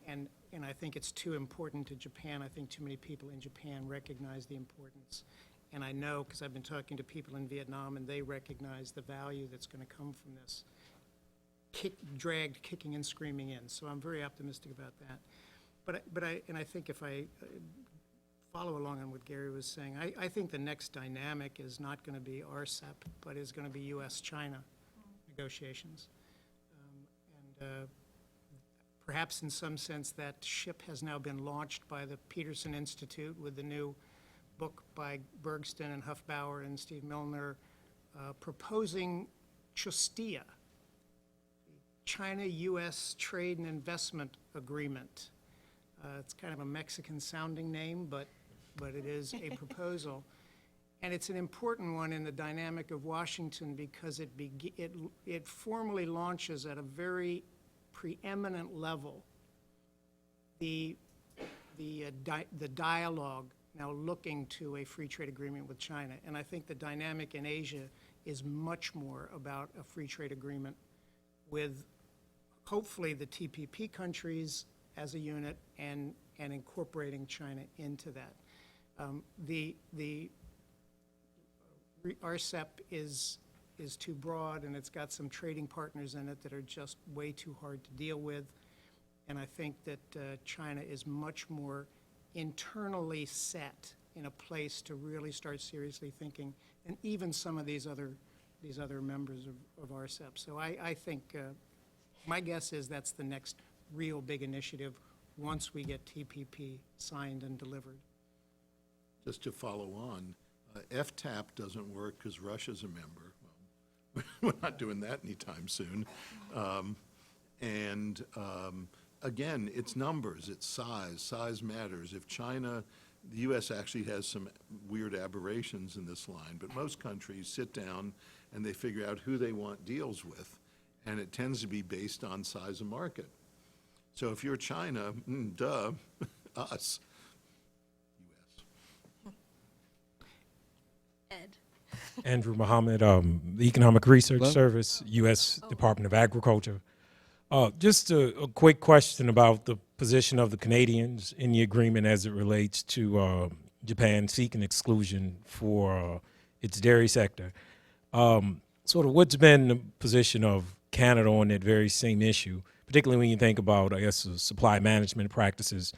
and I think it's too important to Japan. I think too many people in Japan recognize the importance, and I know because I've been talking to people in Vietnam, and they recognize the value that's going to come from this, dragged kicking and screaming in. So I'm very optimistic about that. But I think if I follow along on what Gary was saying, I think the next dynamic is not going to be RCEP, but is going to be U.S.-China negotiations. Perhaps in some sense that ship has now been launched by the Peterson Institute with the new book by Bergston and Huffbauer and Steve Milner proposing CHOSTIA, China-U.S. Trade and Investment Agreement. It's kind of a Mexican-sounding name, but it is a proposal. And it's an important one in the dynamic of Washington because it formally launches at a very preeminent level the dialogue now looking to a free trade agreement with China. And I think the dynamic in Asia is much more about a free trade agreement with hopefully the TPP countries as a unit and incorporating China into that. The RCEP is too broad, and it's got some trading partners in it that are just way too hard to deal with. And I think that China is much more internally set in a place to really start seriously thinking, and even some of these other members of RCEP. So I think my guess is that's the next real big initiative once we get TPP signed and delivered. Just to follow on, FTAP doesn't work because Russia's a member. Well, we're not doing that anytime soon. Again, it's numbers, it's size. Size matters. If China, the U.S. actually has some weird aberrations in this line, but most countries sit down and they figure out who they want deals with, and it tends to be based on size of market. So if you're China, duh, us. Ed. Andrew Mohammed, the Economic Research Service, U.S. Department of Agriculture. Just a quick question about the position of the Canadians in the agreement as it relates to Japan seeking exclusion for its dairy sector. Sort of what's been the position of Canada on that very same issue, particularly when you think about, I guess, the supply management practices,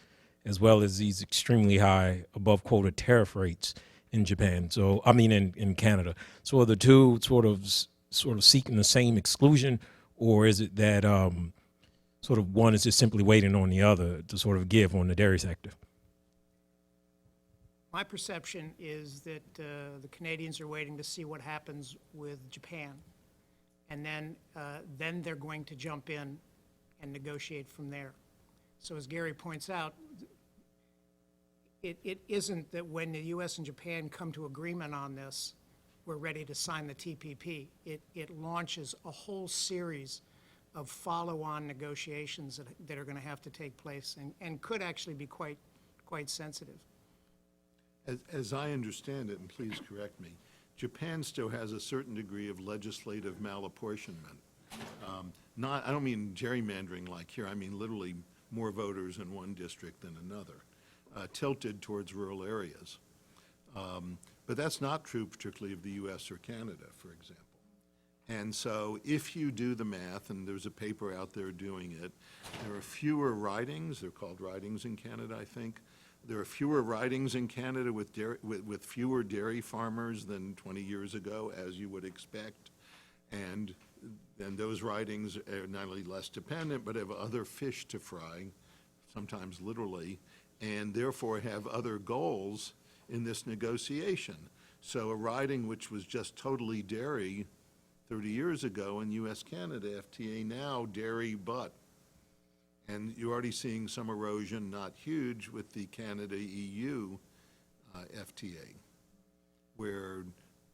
as well as these extremely high above quota tariff rates in Japan. So, I mean, in Canada. So are the two sort of seeking the same exclusion, or is it that sort of one is just simply waiting on the other to sort of give on the dairy sector? My perception is that the Canadians are waiting to see what happens with Japan. And then they're going to jump in and negotiate from there. So as Gary points out, it isn't that when the U.S. and Japan come to agreement on this, we're ready to sign the TPP. It launches a whole series of follow-on negotiations that are going to have to take place and could actually be quite sensitive. As I understand it, and please correct me, Japan still has a certain degree of legislative malapportionment. I don't mean gerrymandering like here, I mean literally more voters in one district than another, tilted towards rural areas. But that's not true particularly of the U.S. or Canada, for example. And so if you do the math, and there's a paper out there doing it, there are fewer ridings, they're called ridings in Canada, I think. There are fewer ridings in Canada with fewer dairy farmers than 20 years ago, as you would expect. And then those ridings are not only less dependent, but have other fish to fry, sometimes literally, and therefore have other goals in this negotiation. So a riding which was just totally dairy 30 years ago in U.S.-Canada FTA, now dairy but. And you're already seeing some erosion, not huge, with the Canada-EU FTA, where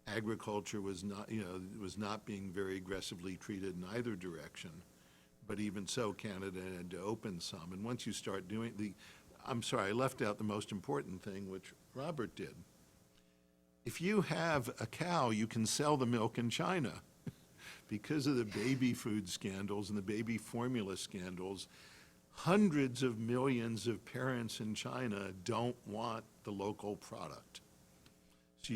agriculture was not being very aggressively treated in either direction. But even so, Canada had to open some. And once you start doing I'm sorry, I left out the most important thing, which Robert did. If you have a cow, you can sell the milk in China. Because of the baby food scandals and the baby formula scandals, hundreds of millions of parents in China don't want the local product. So,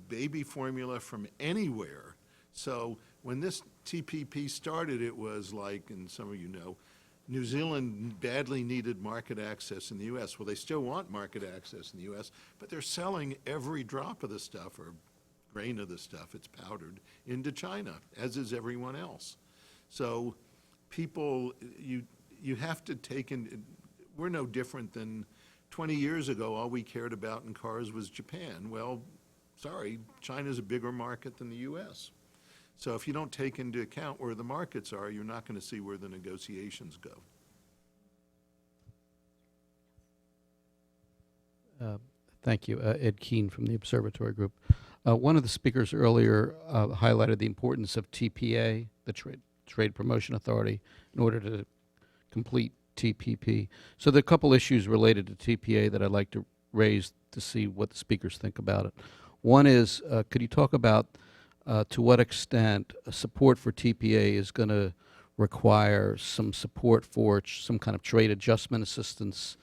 baby formula from anywhere. So when this TPP started, it was like, and some of you know, New Zealand badly needed market access in the U.S. Well, they still want market access in the U.S., but they're selling every drop of the stuff, or grain of the stuff, it's powdered, into China, as is everyone else. So people, you have to take in, we're no different than 20 years ago, all we cared about in cars was Japan. Well, sorry, China's a bigger market than the U.S. So if you don't take into account where the markets are, you're not going to see where the negotiations go. Thank you. Ed Keene from the Observatory Group. One of the speakers earlier highlighted the importance of TPA, the Trade Promotion Authority, in order to complete TPP. So there are a couple issues related to TPA that I'd like to raise to see what the speakers think about it. One is, could you talk about to what extent support for TPA is going to require some support for some kind of trade adjustment assistance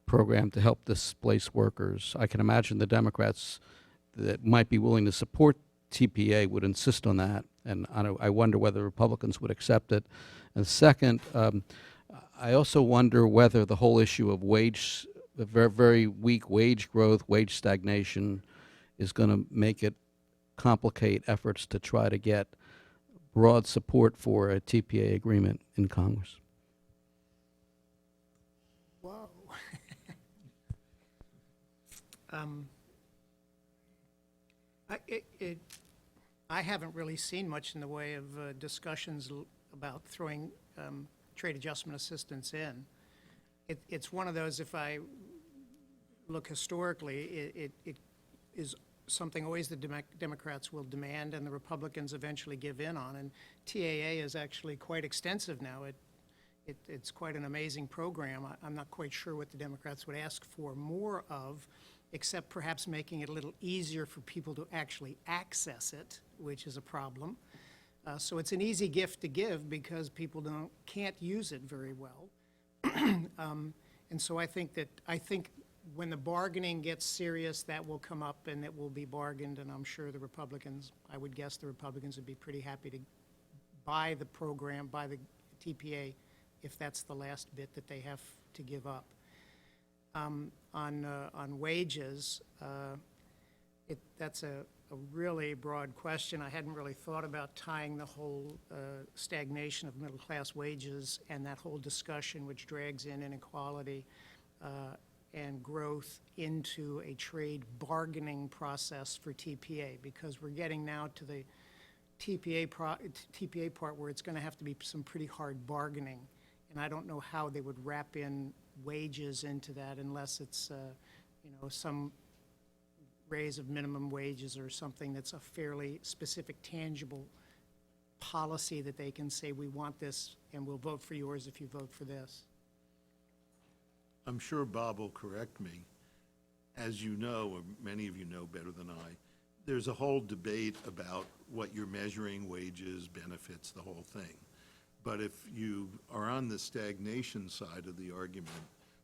program to help displace workers? I can imagine the Democrats that might be willing to support TPA would insist on that, and I wonder whether Republicans would accept it. And second, I also wonder whether the whole issue of very, very weak wage growth, wage stagnation, is going to make it complicate efforts to try to get broad support for a TPA agreement in Congress. Whoa. I haven't really seen much in the way of discussions about throwing trade adjustment assistance in. It's one of those, if I look historically, it is something always the Democrats will demand and the Republicans eventually give in on. And TAA is actually quite extensive now. It's quite an amazing program. I'm not quite sure what the Democrats would ask for more of, except perhaps making it a little easier for people to actually access it, which is a problem. So it's an easy gift to give because people can't use it very well. And so I think when the bargaining gets serious, that will come up and it will be bargained, and I'm sure the Republicans, I would guess the Republicans would be pretty happy to buy the program, buy the TPA, if that's the last bit that they have to give up. On wages, that's a really broad question. I hadn't really thought about tying the whole stagnation of middle-class wages and that whole discussion, which drags in inequality and growth, into a trade bargaining process for TPA, because we're getting now to the TPA part where it's going to have to be some pretty hard bargaining, and I don't know how they would wrap in wages into that unless it's some raise of minimum wages or something that's a fairly specific, tangible policy that they can say, we want this and we'll vote for yours if you vote for this. I'm sure Bob will correct me. As you know, or many of you know better than I, there's a whole debate about what you're measuring, wages, benefits, the whole thing. But if you are on the stagnation side of the argument,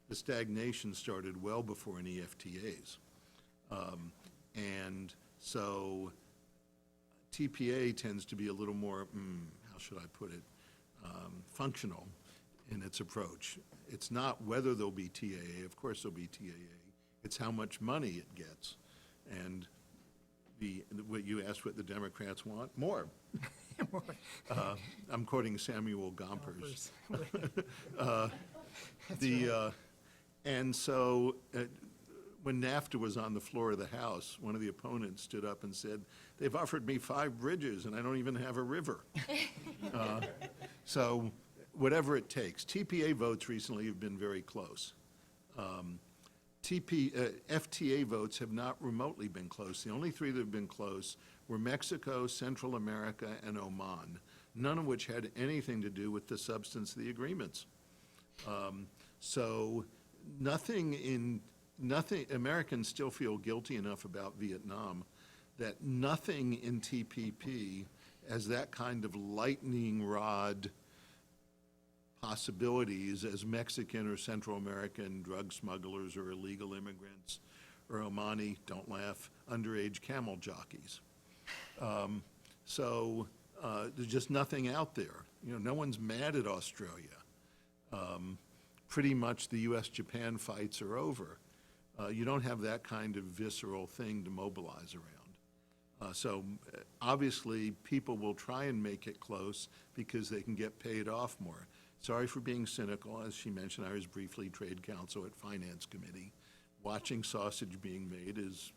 the stagnation started well before any FTAs. And so TPA tends to be a little more, how should I put it, functional in its approach. It's not whether there'll be TAA, of course there'll be TAA, it's how much money it gets. And what you asked what the Democrats want, more. I'm quoting Samuel Gompers. And so when NAFTA was on the floor of the House, one of the opponents stood up and said, they've offered me 5 bridges and I don't even have a river. So whatever it takes. TPA votes recently have been very close. FTA votes have not remotely been close. The only 3 that have been close were Mexico, Central America, and Oman, none of which had anything to do with the substance of the agreements. So Americans still feel guilty enough about Vietnam that nothing in TPP has that kind of lightning rod possibilities as Mexican or Central American drug smugglers or illegal immigrants or Omani, don't laugh, underage camel jockeys. So there's just nothing out there. No one's mad at Australia. Pretty much the U.S.-Japan fights are over. You don't have that kind of visceral thing to mobilize around. So obviously people will try and make it close because they can get paid off more. Sorry for being cynical. As she mentioned, I was briefly trade counsel at Finance Committee. Watching sausage being made is,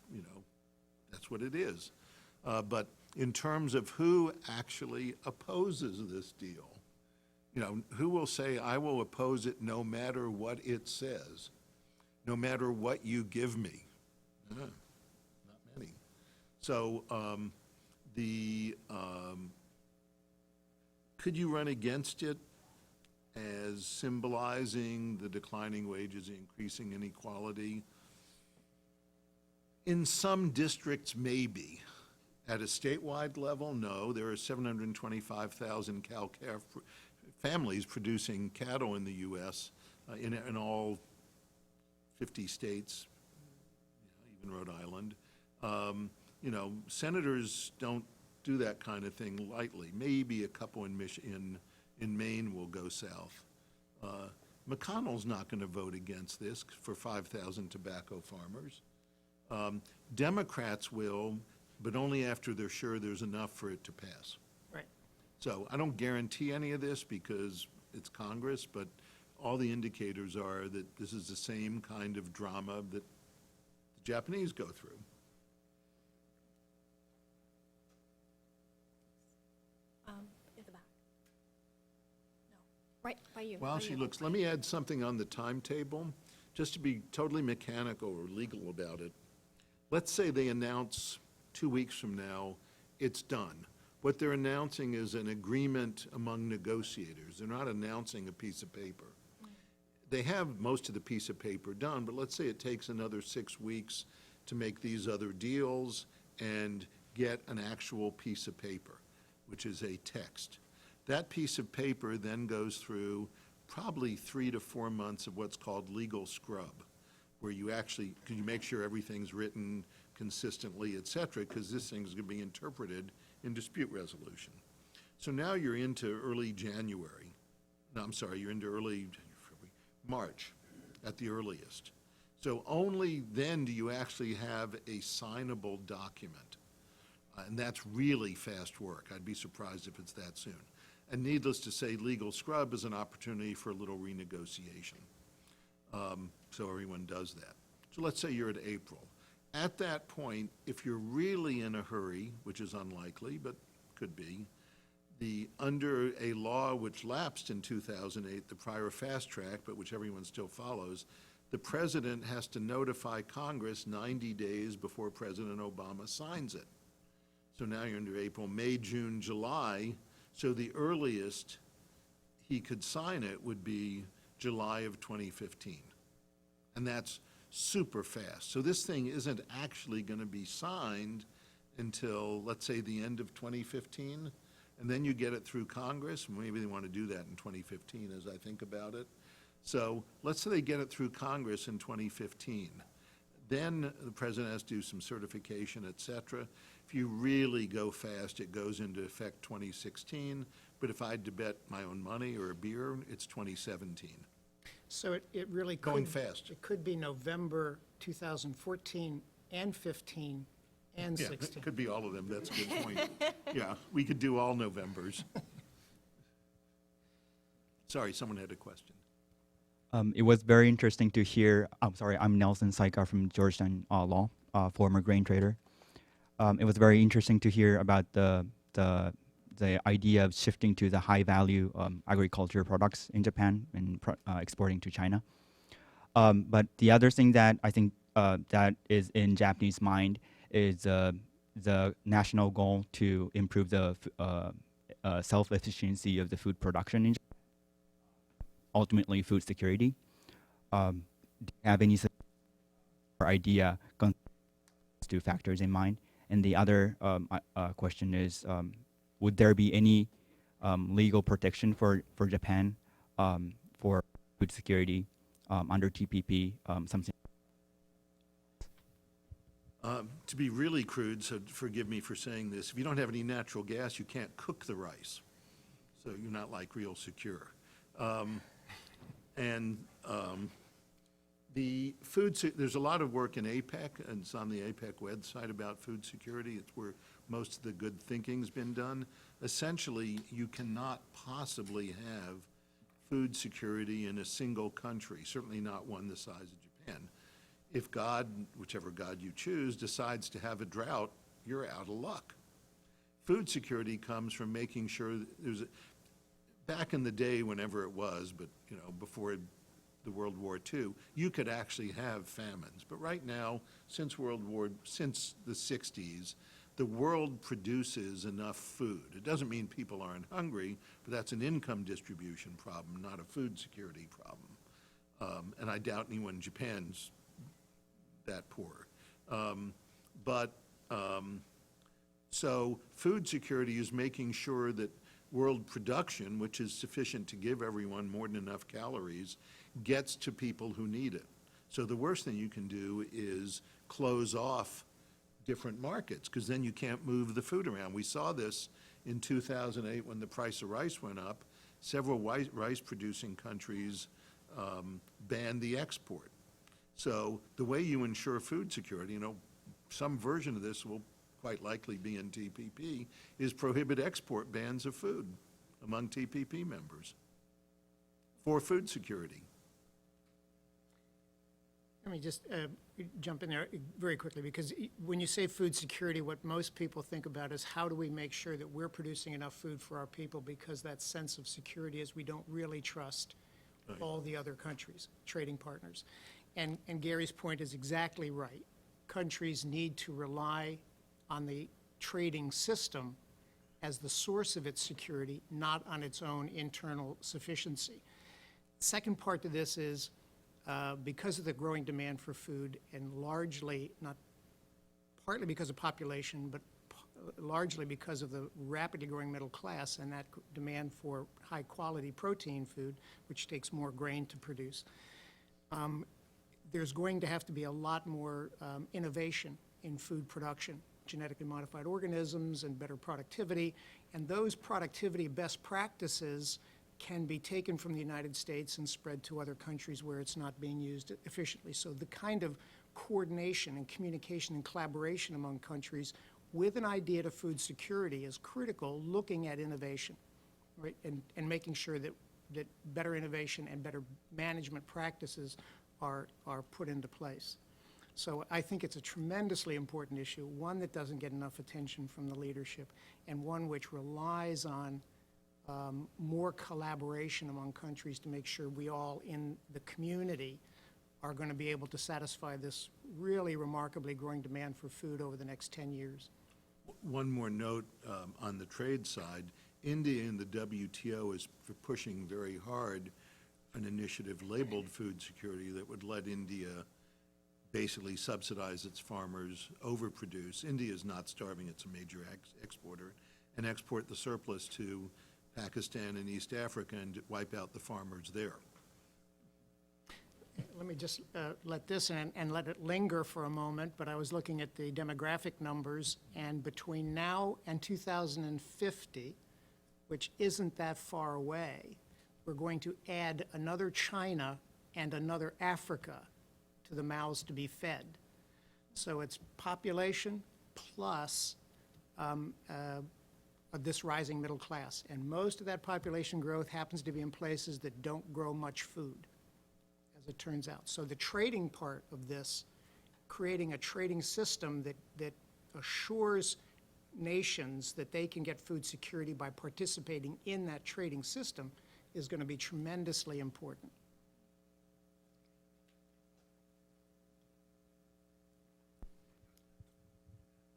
that's what it is. But in terms of who actually opposes this deal, who will say, I will oppose it no matter what it says, no matter what you give me? Not many. So could you run against it as symbolizing the declining wages, increasing inequality? In some districts, maybe. At a statewide level, no. There are 725,000 cow-calf families producing cattle in the U.S., in all 50 states, even Rhode Island. You know, senators don't do that kind of thing lightly. Maybe a couple in Maine will go south. McConnell's not going to vote against this for 5,000 tobacco farmers. Democrats will, but only after they're sure there's enough for it to pass. Right. So I don't guarantee any of this because it's Congress, but all the indicators are that this is the same kind of drama that the Japanese go through. In the back. No, right by you. While by she you. looks, let me add something on the timetable, just to be totally mechanical or legal about it. Let's say they announce 2 weeks from now, it's done. What they're announcing is an agreement among negotiators. They're not announcing a piece of paper. They have most of the piece of paper done, but let's say it takes another 6 weeks to make these other deals and get an actual piece of paper, which is a text. That piece of paper then goes through probably 3 to 4 months of what's called legal scrub, where you actually, can you make sure everything's written consistently, et cetera, because this thing's going to be interpreted in dispute resolution. So now you're into early January. No, I'm sorry, you're into early March at the earliest. So only then do you actually have a signable document. And that's really fast work. I'd be surprised if it's that soon. And needless to say, legal scrub is an opportunity for a little renegotiation. So everyone does that. So let's say you're at April. At that point, if you're really in a hurry, which is unlikely, but could be, under a law which lapsed in 2008, the prior fast track, but which everyone still follows, the president has to notify Congress 90 days before President Obama signs it. So now you're into April, May, June, July. So the earliest he could sign it would be July of 2015. And that's super fast. So this thing isn't actually going to be signed until, let's say, the end of 2015. And then you get it through Congress. Maybe they want to do that in 2015 as I think about it. So let's say they get it through Congress in 2015. Then the president has to do some certification, et cetera. If you really go fast, it goes into effect 2016. But if I had to bet my own money or a beer, it's 2017. So it really could. Going fast. It could be November 2014 and 15 and Yeah, 16. it could be all of them. That's a good point. Yeah, we could do all Novembers. Sorry, someone had a question. It was very interesting to hear. I'm sorry, I'm Nelson Saika from Georgetown Law, former grain trader. It was very interesting to hear about the idea of shifting to the high value agriculture products in Japan and exporting to China. But the other thing that I think that is in Japanese mind is the national goal to improve the self-efficiency of the food production in Japan. Ultimately food security. Do you have any idea to factors in mind? And the other question is, would there be any legal protection for Japan for food security under TPP? Something. To be really crude, so forgive me for saying this, if you don't have any natural gas, you can't cook the rice. So you're not like real secure. The food, there's a lot of work in APEC, and it's on the APEC website about food security. It's where most of the good thinking's been done. Essentially, you cannot possibly have food security in a single country, certainly not one the size of Japan. If God, whichever God you choose, decides to have a drought, you're out of luck. Food security comes from making sure that back in the day, whenever it was, but before the World War II, you could actually have famines. But right now, since the 60s, the world produces enough food. It doesn't mean people aren't hungry, but that's an income distribution problem, not a food security problem. And I doubt anyone in Japan's that poor. So food security is making sure that world production, which is sufficient to give everyone more than enough calories, gets to people who need it. So the worst thing you can do is close off different markets, because then you can't move the food around. We saw this in 2008 when the price of rice went up. Several rice-producing countries banned the export. So the way you ensure food security, some version of this will quite likely be in TPP, is prohibit export bans of food among TPP members for food security. Let me just jump in there very quickly, because when you say food security, what most people think about is how do we make sure that we're producing enough food for our people, because that sense of security is we don't really trust all the other countries, trading partners. And Gary's point is exactly right. Countries need to rely on the trading system as the source of its security, not on its own internal sufficiency. Second part to this is because of the growing demand for food, and largely, not partly because of population, but largely because of the rapidly growing middle class and that demand for high-quality protein food, which takes more grain to produce, there's going to have to be a lot more innovation in food production, genetically modified organisms and better productivity, and those productivity best practices can be taken from the United States and spread to other countries where it's not being used efficiently. So the kind of coordination and communication and collaboration among countries with an idea to food security is critical, looking at innovation, right, and making sure that better innovation and better management practices are put into place. So I think it's a tremendously important issue, one that doesn't get enough attention from the leadership, and one which relies on more collaboration among countries to make sure we all in the community are going to be able to satisfy this really remarkably growing demand for food over the next 10 years. One more note on the trade side. India in the WTO is pushing very hard an initiative labeled food security that would let India basically subsidize its farmers, overproduce. India is not starving, it's a major exporter, and export the surplus to Pakistan and East Africa and wipe out the farmers there. Let me just let this in and let it linger for a moment, but I was looking at the demographic numbers, and between now and 2050, which isn't that far away, we're going to add another China and another Africa to the mouths to be fed. So it's population plus this rising middle class. And most of that population growth happens to be in places that don't grow much food, as it turns out. So the trading part of this, creating a trading system that assures nations that they can get food security by participating in that trading system, is going to be tremendously important.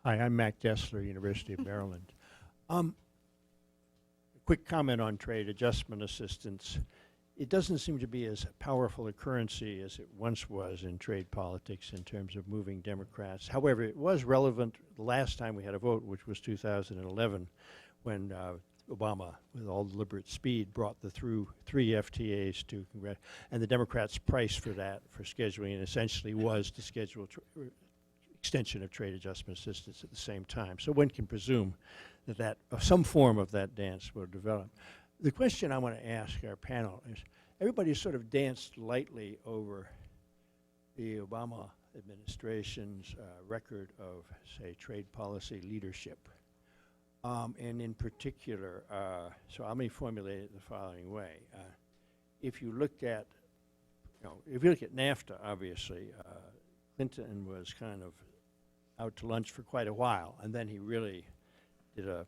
Hi, I'm Mac Dessler, University of Maryland. A quick comment on trade adjustment assistance. It doesn't seem to be as powerful a currency as it once was in trade politics in terms of moving Democrats. However, it was relevant the last time we had a vote, which was 2011, when Obama, with all deliberate speed, brought through 3 FTAs to Congress, and the Democrats' price for that, for scheduling, essentially was to schedule extension of trade adjustment assistance at the same time. So one can presume that some form of that dance will develop. The question I want to ask our panel is, everybody sort of danced lightly over the Obama administration's record of, say, trade policy leadership. And in particular, so let me formulate it the following way. If you looked at, if you look at NAFTA, obviously, Clinton was kind of out to lunch for quite a while, and then he really did a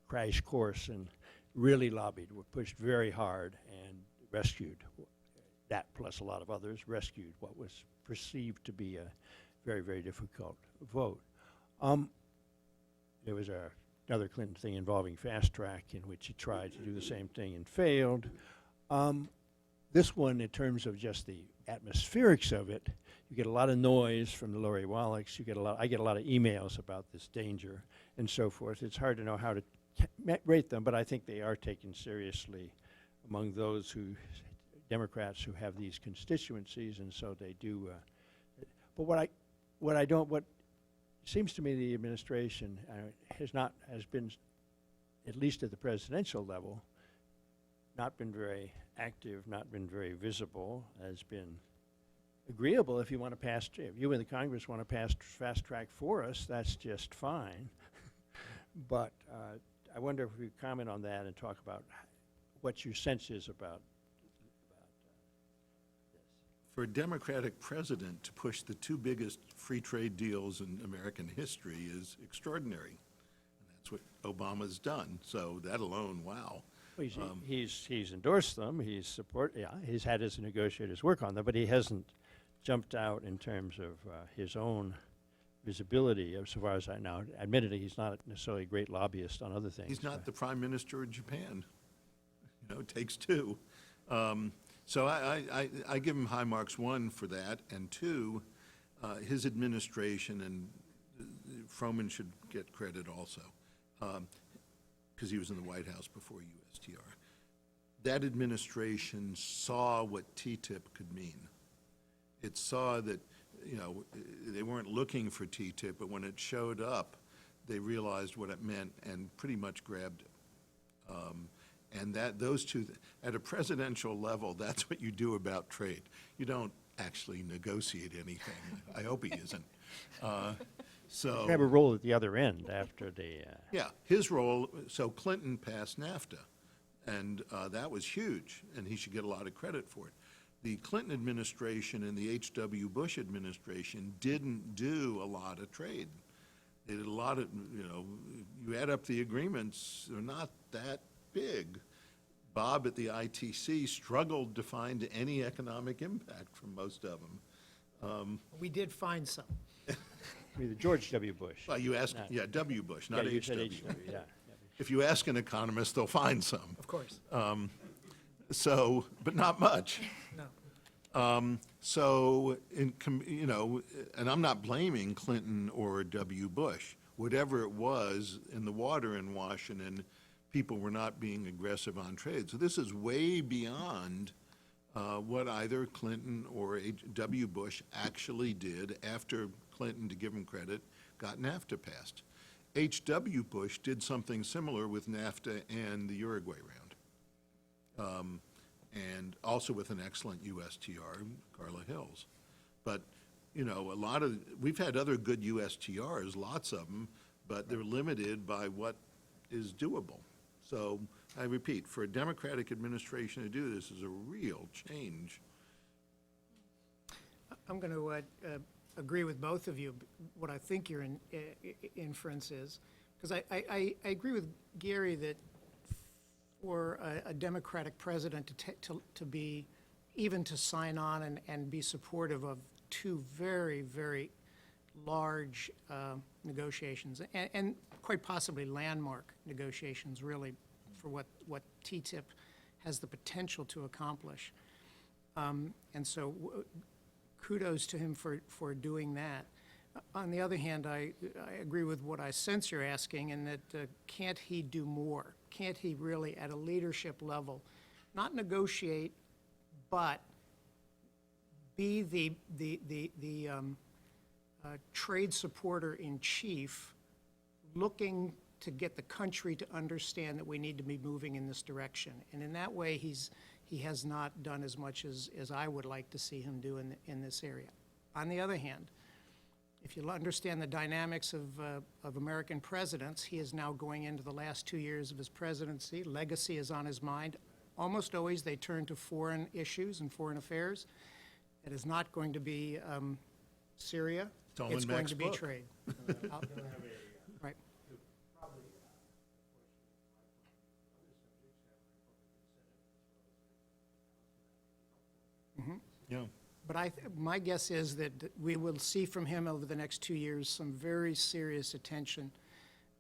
crash course and really lobbied, pushed very hard, and rescued that, plus a lot of others, rescued what was perceived to be a very, very difficult vote. There was another Clinton thing involving fast track in which he tried to do the same thing and failed. This one, in terms of just the atmospherics of it, you get a lot of noise from the Lori Wallachs. I get a lot of emails about this danger and so forth. It's hard to know how to rate them, but I think they are taken seriously among those Democrats who have these constituencies, and so they do. But what seems to me the administration has been, at least at the presidential level, not been very active, not been very visible, has been agreeable. If you want to pass, if you in the Congress want to pass fast track for us, that's just fine. But I wonder if we comment on that and talk about what your sense is about this. For a Democratic president to push the two biggest free trade deals in American history is extraordinary. And that's what Obama's done. So that alone, wow. Well, he's endorsed them. He's had his negotiators work on them, but he hasn't jumped out in terms of his own visibility, so far as I know. Admittedly, he's not necessarily a great lobbyist on other things. He's not the prime minister of Japan. You know, it takes two. So I give him high marks, one, for that, and two, his administration, and Froman should get credit also, because he was in the White House before USTR. That administration saw what TTIP could mean. It saw that, you know, they weren't looking for TTIP, but when it showed up, they realized what it meant and pretty much grabbed it. And those two, at a presidential level, that's what you do about trade. You don't actually negotiate anything. I hope he isn't. So You have a role at the other end after the. yeah, his role. So Clinton passed NAFTA, and that was huge, and he should get a lot of credit for it. The Clinton administration and the H.W. Bush administration didn't do a lot of trade. They did a lot of, you know, you add up the agreements, they're not that big. Bob at the ITC struggled to find any economic impact from most of them. We did find some. I mean, the George W. Bush. Well, you ask, yeah, W. Bush, not Yeah, you said H.W. H.W., yeah. If you ask an economist, they'll find some. Of course. So, but not much. No. So, you know, and I'm not blaming Clinton or W. Bush. Whatever it was in the water in Washington, people were not being aggressive on trade. So this is way beyond what either Clinton or W. Bush actually did after Clinton, to give him credit, got NAFTA passed. H.W. Bush did something similar with NAFTA and the Uruguay round. And also with an excellent USTR, Carla Hills. But, you know, we've had other good USTRs, lots of them, but they're limited by what is doable. So, I repeat, for a Democratic administration to do this is a real change. I'm going to agree with both of you. What I think your inference is, because I agree with Gary that for a Democratic president to be, even to sign on and be supportive of two very, very large negotiations, and quite possibly landmark negotiations, really, for what TTIP has the potential to accomplish. And so kudos to him for doing that. On the other hand, I agree with what I sense you're asking, in that can't he do more? Can't he really, at a leadership level, not negotiate, but be the trade supporter in chief, looking to get the country to understand that we need to be moving in this direction? And in that way, he has not done as much as I would like to see him do in this area. On the other hand, if you understand the dynamics of American presidents, he is now going into the last 2 years of his presidency. Legacy is on his mind. Almost always they turn to foreign issues and foreign affairs. It is not going to be Syria. It's all in It's going Mac's to be book. trade. Right. Yeah. But my guess is that we will see from him over the next 2 years some very serious attention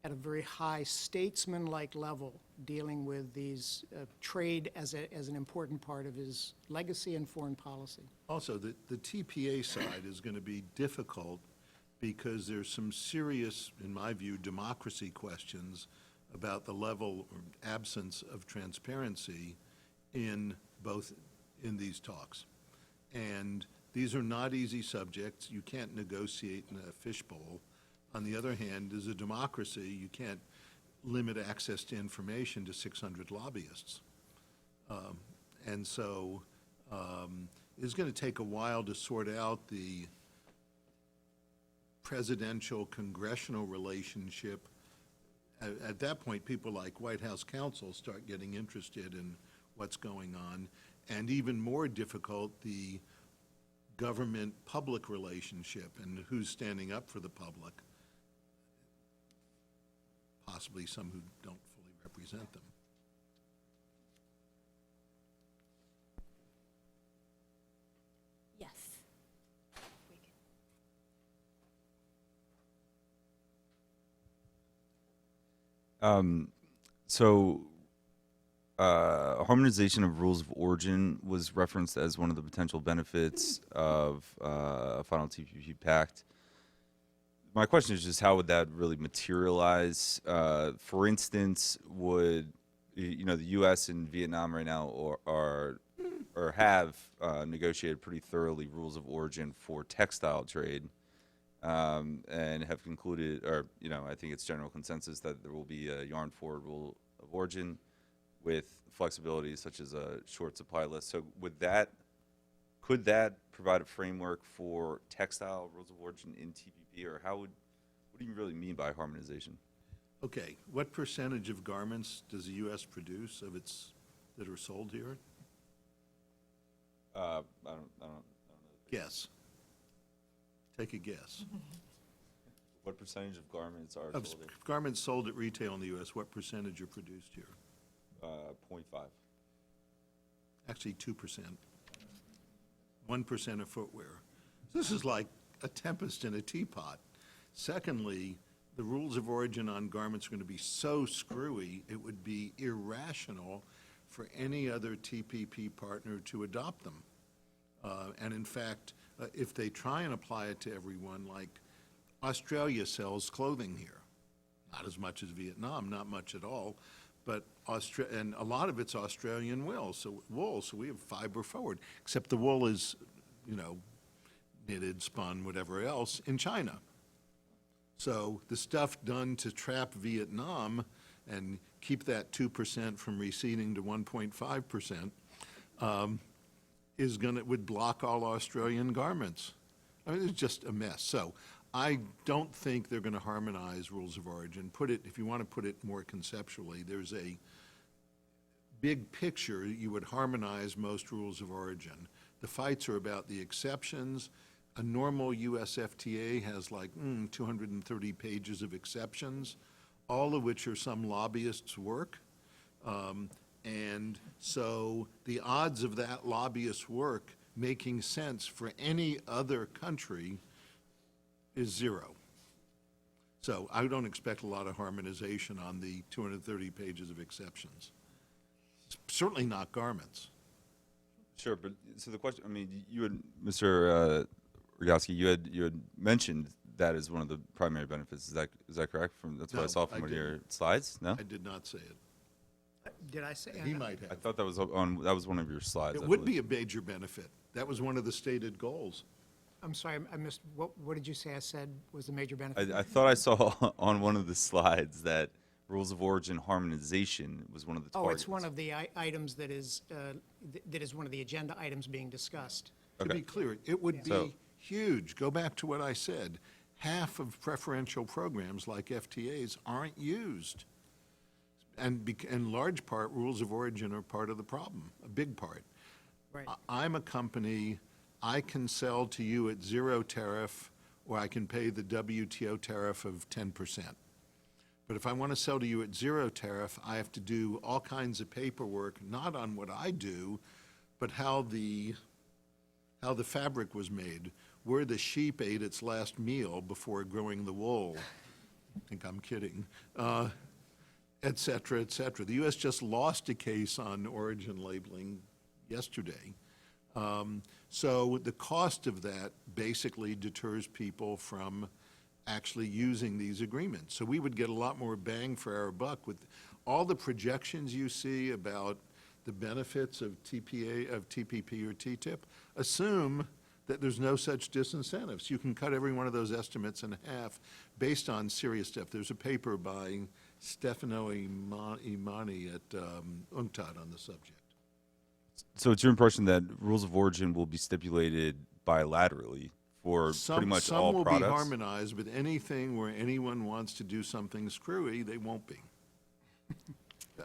at a very high statesman-like level, dealing with these trade as an important part of his legacy and foreign policy. Also, the TPA side is going to be difficult because there's some serious, in my view, democracy questions about the level or absence of transparency in these talks. And these are not easy subjects. You can't negotiate in a fishbowl. On the other hand, as a democracy, you can't limit access to information to 600 lobbyists. And so it's going to take a while to sort out the presidential-congressional relationship. At that point, people like White House counsel start getting interested in what's going on, and even more difficult, the government-public relationship and who's standing up for the public, possibly some who don't fully represent them. Yes. So harmonization of rules of origin was referenced as one of the potential benefits of a final TPP pact. My question is just how would that really materialize? For instance, would the U.S. and Vietnam right now or have negotiated pretty thoroughly rules of origin for textile trade, and have concluded, or I think it's general consensus that there will be a yarn forward rule of origin with flexibility such as a short supply list. So could that provide a framework for textile rules of origin in TPP, or what do you really mean by harmonization? Okay, what percentage of garments does the U.S. produce that are sold here? I don't know. Guess. Take a guess. What percentage of garments are Of sold here? garments sold at retail in the U.S., what percentage are produced here? 0.5. Actually, 2%. 1% of footwear. This is like a tempest in a teapot. Secondly, the rules of origin on garments are going to be so screwy, it would be irrational for any other TPP partner to adopt them. And in fact, if they try and apply it to everyone, like Australia sells clothing here, not as much as Vietnam, not much at all, but and a lot of it's Australian wool, so we have fiber forward, except the wool is, knitted, spun, whatever else, in China. So the stuff done to trap Vietnam and keep that 2% from receding to 1.5%, would block all Australian garments. I mean, it's just a mess. So I don't think they're going to harmonize rules of origin. If you want to put it more conceptually, there's a big picture. You would harmonize most rules of origin. The fights are about the exceptions. A normal U.S. FTA has like 230 pages of exceptions, all of which are some lobbyists' work. And so the odds of that lobbyist work making sense for any other country is zero. So I don't expect a lot of harmonization on the 230 pages of exceptions. Certainly not garments. Sure, but so the question, you had, Mr. Rogowsky, you had mentioned that as one of the primary benefits. Is that correct? That's what I No, saw from I one of your didn't. slides. No, I did not say it. Did I say? He might I have. thought that was one of your slides. It I would believe. be a major benefit. That was one of the stated goals. I'm sorry, I missed, what did you say I said was the major benefit? I thought I saw on one of the slides that rules of origin harmonization was one of the Oh, targets. it's one of the items that is one of the agenda items being discussed. To Okay. be clear, it would So- be huge. Go back to what I said. Half of preferential programs like FTAs aren't used. And in large part, rules of origin are part of the problem, a big part. Right. I'm a company, I can sell to you at 0 tariff, or I can pay the WTO tariff of 10%. But if I want to sell to you at 0 tariff, I have to do all kinds of paperwork, not on what I do, but how the how the fabric was made, where the sheep ate its last meal before growing the wool. I think I'm kidding. Et cetera, et cetera. The U.S. just lost a case on origin labeling yesterday. So the cost of that basically deters people from actually using these agreements. So we would get a lot more bang for our buck with all the projections you see about the benefits of TPP or TTIP. Assume that there's no such disincentives. You can cut every one of those estimates in half based on serious stuff. There's a paper by Stefano Imani at UNCTAD on the subject. So it's your impression that rules of origin will be stipulated bilaterally for pretty much all Some will products? be harmonized, but anything where anyone wants to do something screwy, they won't be.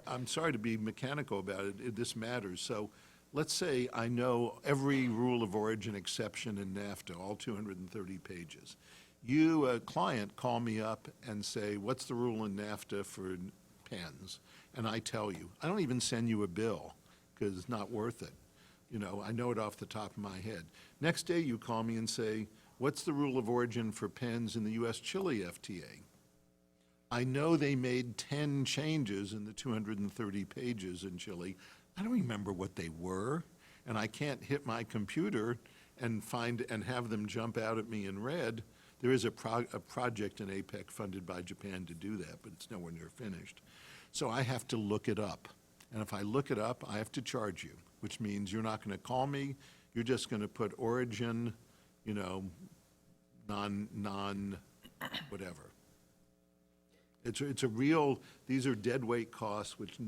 I'm sorry to be mechanical about it. This matters. So let's say I know every rule of origin exception in NAFTA, all 230 pages. You, a client, call me up and say, what's the rule in NAFTA for pens? And I tell you. I don't even send you a bill because it's not worth it. You know, I know it off the top of my head. Next day you call me and say, what's the rule of origin for pens in the U.S.-Chile FTA? I know they made 10 changes in the 230 pages in Chile. I don't remember what they were, and I can't hit my computer and find and have them jump out at me in red. There is a project in APEC funded by Japan to do that, but it's nowhere near finished. So I have to look it up. And if I look it up, I have to charge you, which means you're not going to call me. You're just going to put origin, you know, whatever. It's a real, these are dead weight costs, which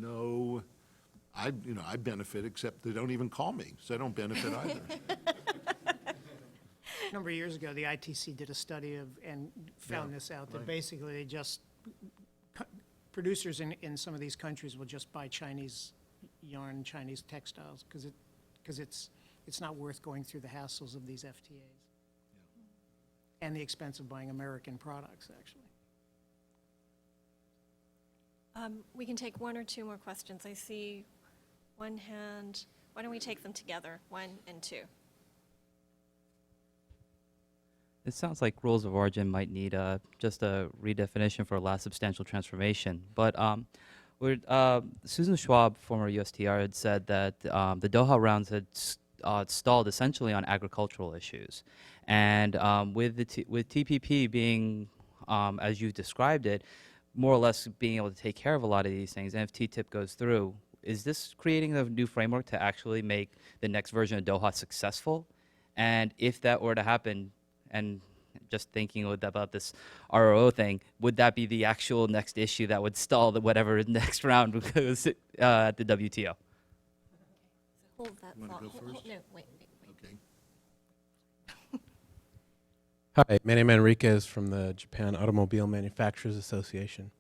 I benefit, except they don't even call me, so I don't benefit either. A number of years ago, the ITC did a study and found this out, that basically they just, producers in some of these countries will just buy Chinese yarn, Chinese textiles, because it's not worth going through the hassles of these FTAs. And the expense of buying American products, actually. We can take one or two more questions. I see one hand. Why don't we take them together, 1 and 2? It sounds like rules of origin might need just a redefinition for last substantial transformation. But Susan Schwab, former USTR, had said that the Doha rounds had stalled essentially on agricultural issues. And with TPP being, as you described it, more or less being able to take care of a lot of these things, and if TTIP goes through, is this creating a new framework to actually make the next version of Doha successful? And if that were to happen, and just thinking about this ROO thing, would that be the actual next issue that would stall whatever next round goes at the WTO? Hold that You wanna thought. go Hold- first? no, wait. Okay. Hi, my name is Enriquez from the Japan Automobile Manufacturers Association.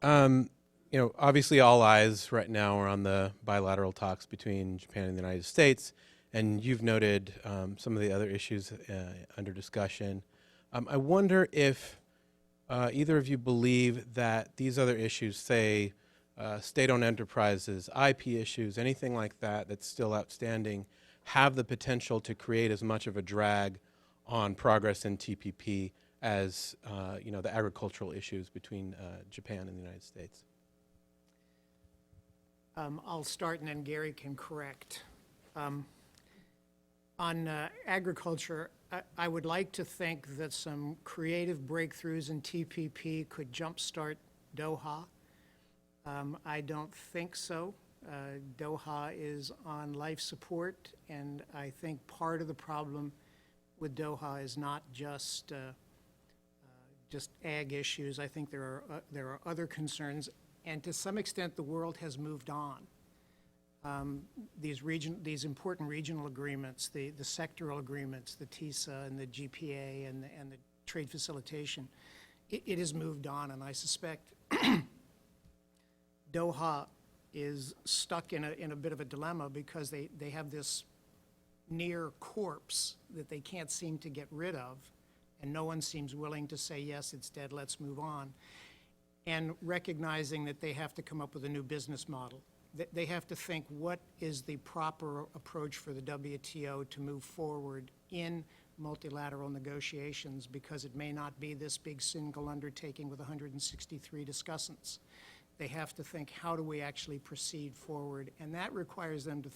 Obviously all eyes right now are on the bilateral talks between Japan and the United States, and you've noted some of the other issues under discussion. I wonder if either of you believe that these other issues, say state-owned enterprises, IP issues, anything like that that's still outstanding, have the potential to create as much of a drag on progress in TPP as the agricultural issues between Japan and the United States. I'll start and then Gary can correct. On agriculture, I would like to think that some creative breakthroughs in TPP could jumpstart Doha. I don't think so. Doha is on life support, and I think part of the problem with Doha is not just ag issues. I think there are other concerns, and to some extent, the world has moved on. These important regional agreements, the sectoral agreements, the TISA and the GPA and the trade facilitation, it has moved on, and I suspect Doha is stuck in a bit of a dilemma because they have this near corpse that they can't seem to get rid of, and no one seems willing to say, yes, it's dead, let's move on, and recognizing that they have to come up with a new business model. they have to think, what is the proper approach for the WTO to move forward in multilateral negotiations, because it may not be this big single undertaking with 163 discussants. They have to think, how do we actually proceed forward? And that requires them to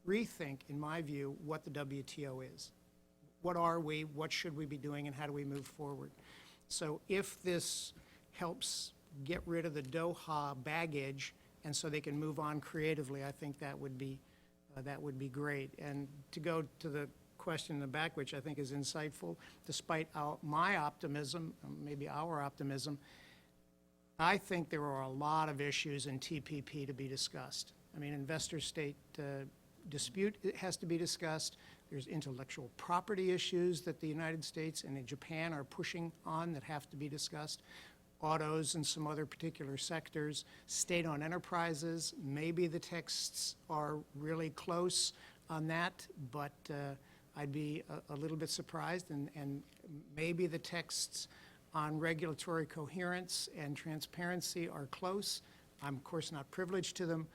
rethink, in my view, what the WTO is. What are we, what should we be doing, and how do we move forward? So if this helps get rid of the Doha baggage, and so they can move on creatively, I think that would be great. And to go to the question in the back, which I think is insightful, despite my optimism, maybe our optimism, I think there are a lot of issues in TPP to be discussed. I mean, investor-state dispute has to be discussed. There's intellectual property issues that the United States and Japan are pushing on that have to be discussed. Autos and some other particular sectors, state-owned enterprises. Maybe the texts are really close on that, but I'd be a little bit surprised, and maybe the texts on regulatory coherence and transparency are close. I'm, of course, not privileged to them,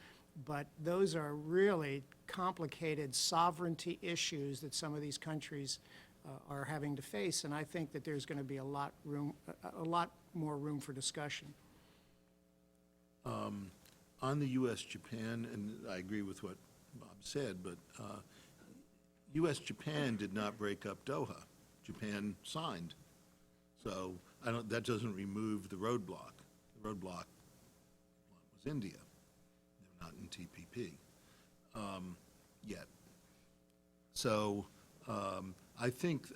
but those are really complicated sovereignty issues that some of these countries are having to face, and I think that there's going to be a lot more room for discussion. On the U.S.-Japan, and I agree with what Bob said, but U.S.-Japan did not break up Doha. Japan signed. So that doesn't remove the roadblock. The roadblock was India. They're not in TPP yet. So I think,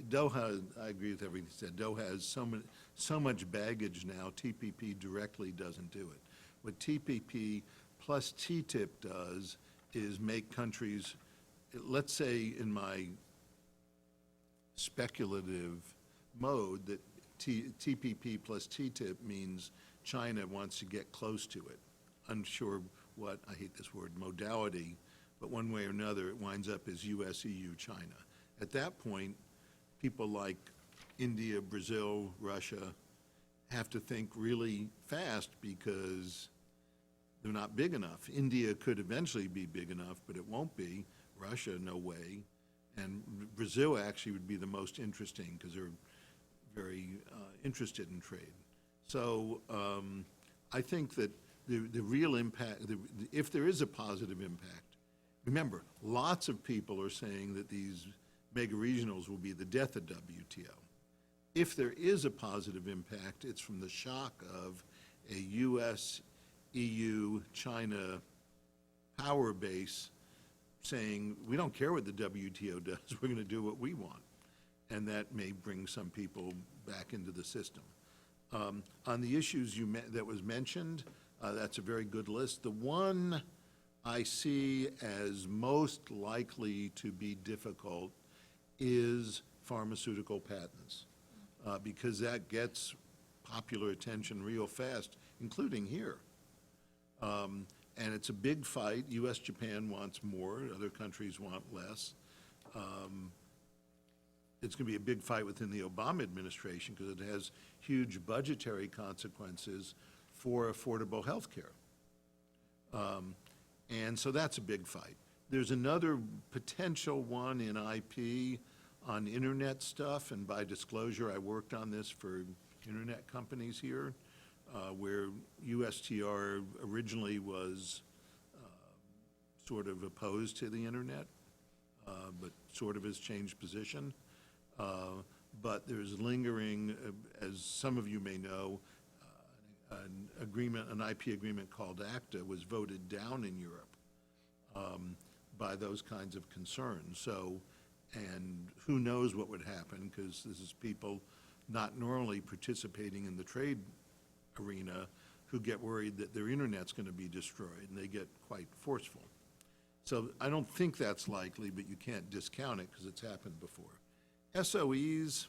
Doha, I agree with everything you said. Doha has so much baggage now, TPP directly doesn't do it. What TPP plus TTIP does is make countries, let's say in my speculative mode, that TPP plus TTIP means China wants to get close to it. Unsure what, I hate this word, modality, but one way or another it winds up as US, EU, China. At that point, people like India, Brazil, Russia have to think really fast because they're not big enough. India could eventually be big enough, but it won't be. Russia, no way. And Brazil actually would be the most interesting because they're very interested in trade. So I think that the real impact, if there is a positive impact, remember, lots of people are saying that these mega regionals will be the death of WTO. If there is a positive impact, it's from the shock of a US, EU, China power base saying, we don't care what the WTO does, we're going to do what we want. And that may bring some people back into the system. On the issues that was mentioned, that's a very good list. The one I see as most likely to be difficult is pharmaceutical patents, because that gets popular attention real fast, including here. And it's a big fight. US, Japan wants more, other countries want less. It's going to be a big fight within the Obama administration because it has huge budgetary consequences for affordable health care. And so that's a big fight. There's another potential one in IP on internet stuff, and by disclosure, I worked on this for internet companies here, where USTR originally was sort of opposed to the internet, but sort of has changed position. But there's lingering, as some of you may know, an IP agreement called ACTA was voted down in Europe by those kinds of concerns. So, and who knows what would happen, because this is people not normally participating in the trade arena who get worried that their internet's going to be destroyed, and they get quite forceful. So I don't think that's likely, but you can't discount it because it's happened before. SOEs,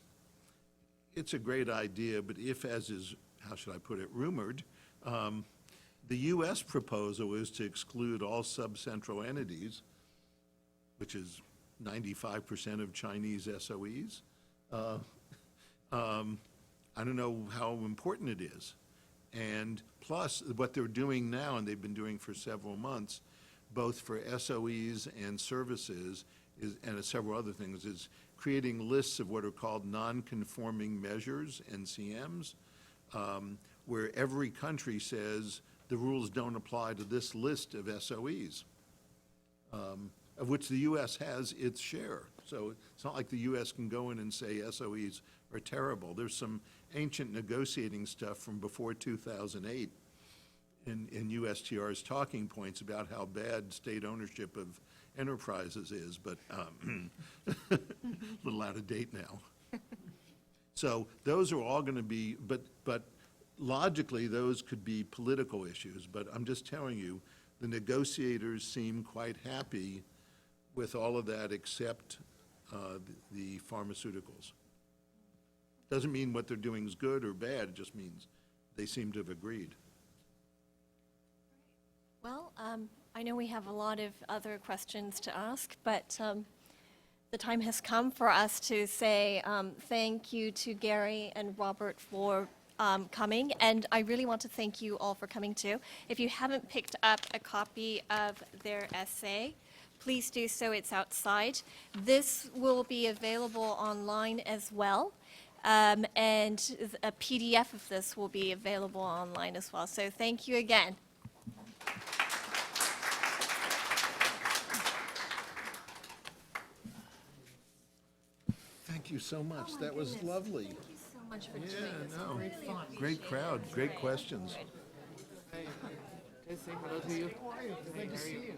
it's a great idea, but if, as is, how should I put it, rumored, the U.S. proposal is to exclude all subcentral entities, which is 95% of Chinese SOEs. I don't know how important it is. And plus, what they're doing now, and they've been doing for several months, both for SOEs and services, and several other things, is creating lists of what are called non-conforming measures, NCMs, where every country says the rules don't apply to this list of SOEs, of which the U.S. has its share. So it's not like the U.S. can go in and say SOEs are terrible. There's some ancient negotiating stuff from before 2008 in USTR's talking points about how bad state ownership of enterprises is, but a little out of date now. So those are all going to be, but logically, those could be political issues. But I'm just telling you, the negotiators seem quite happy with all of that except the pharmaceuticals. Doesn't mean what they're doing is good or bad, it just means they seem to have agreed. Well, I know we have a lot of other questions to ask, but the time has come for us to say thank you to Gary and Robert for coming, and I really want to thank you all for coming too. If you haven't picked up a copy of their essay, please do so. It's outside. This will be available online as well, and a PDF of this will be available online as well. So thank you again. Thank you so much. That was lovely. Thank you so much for Yeah, doing this. no, Really appreciate great it. crowd, great questions. Hey, say hello to you. Good to see you.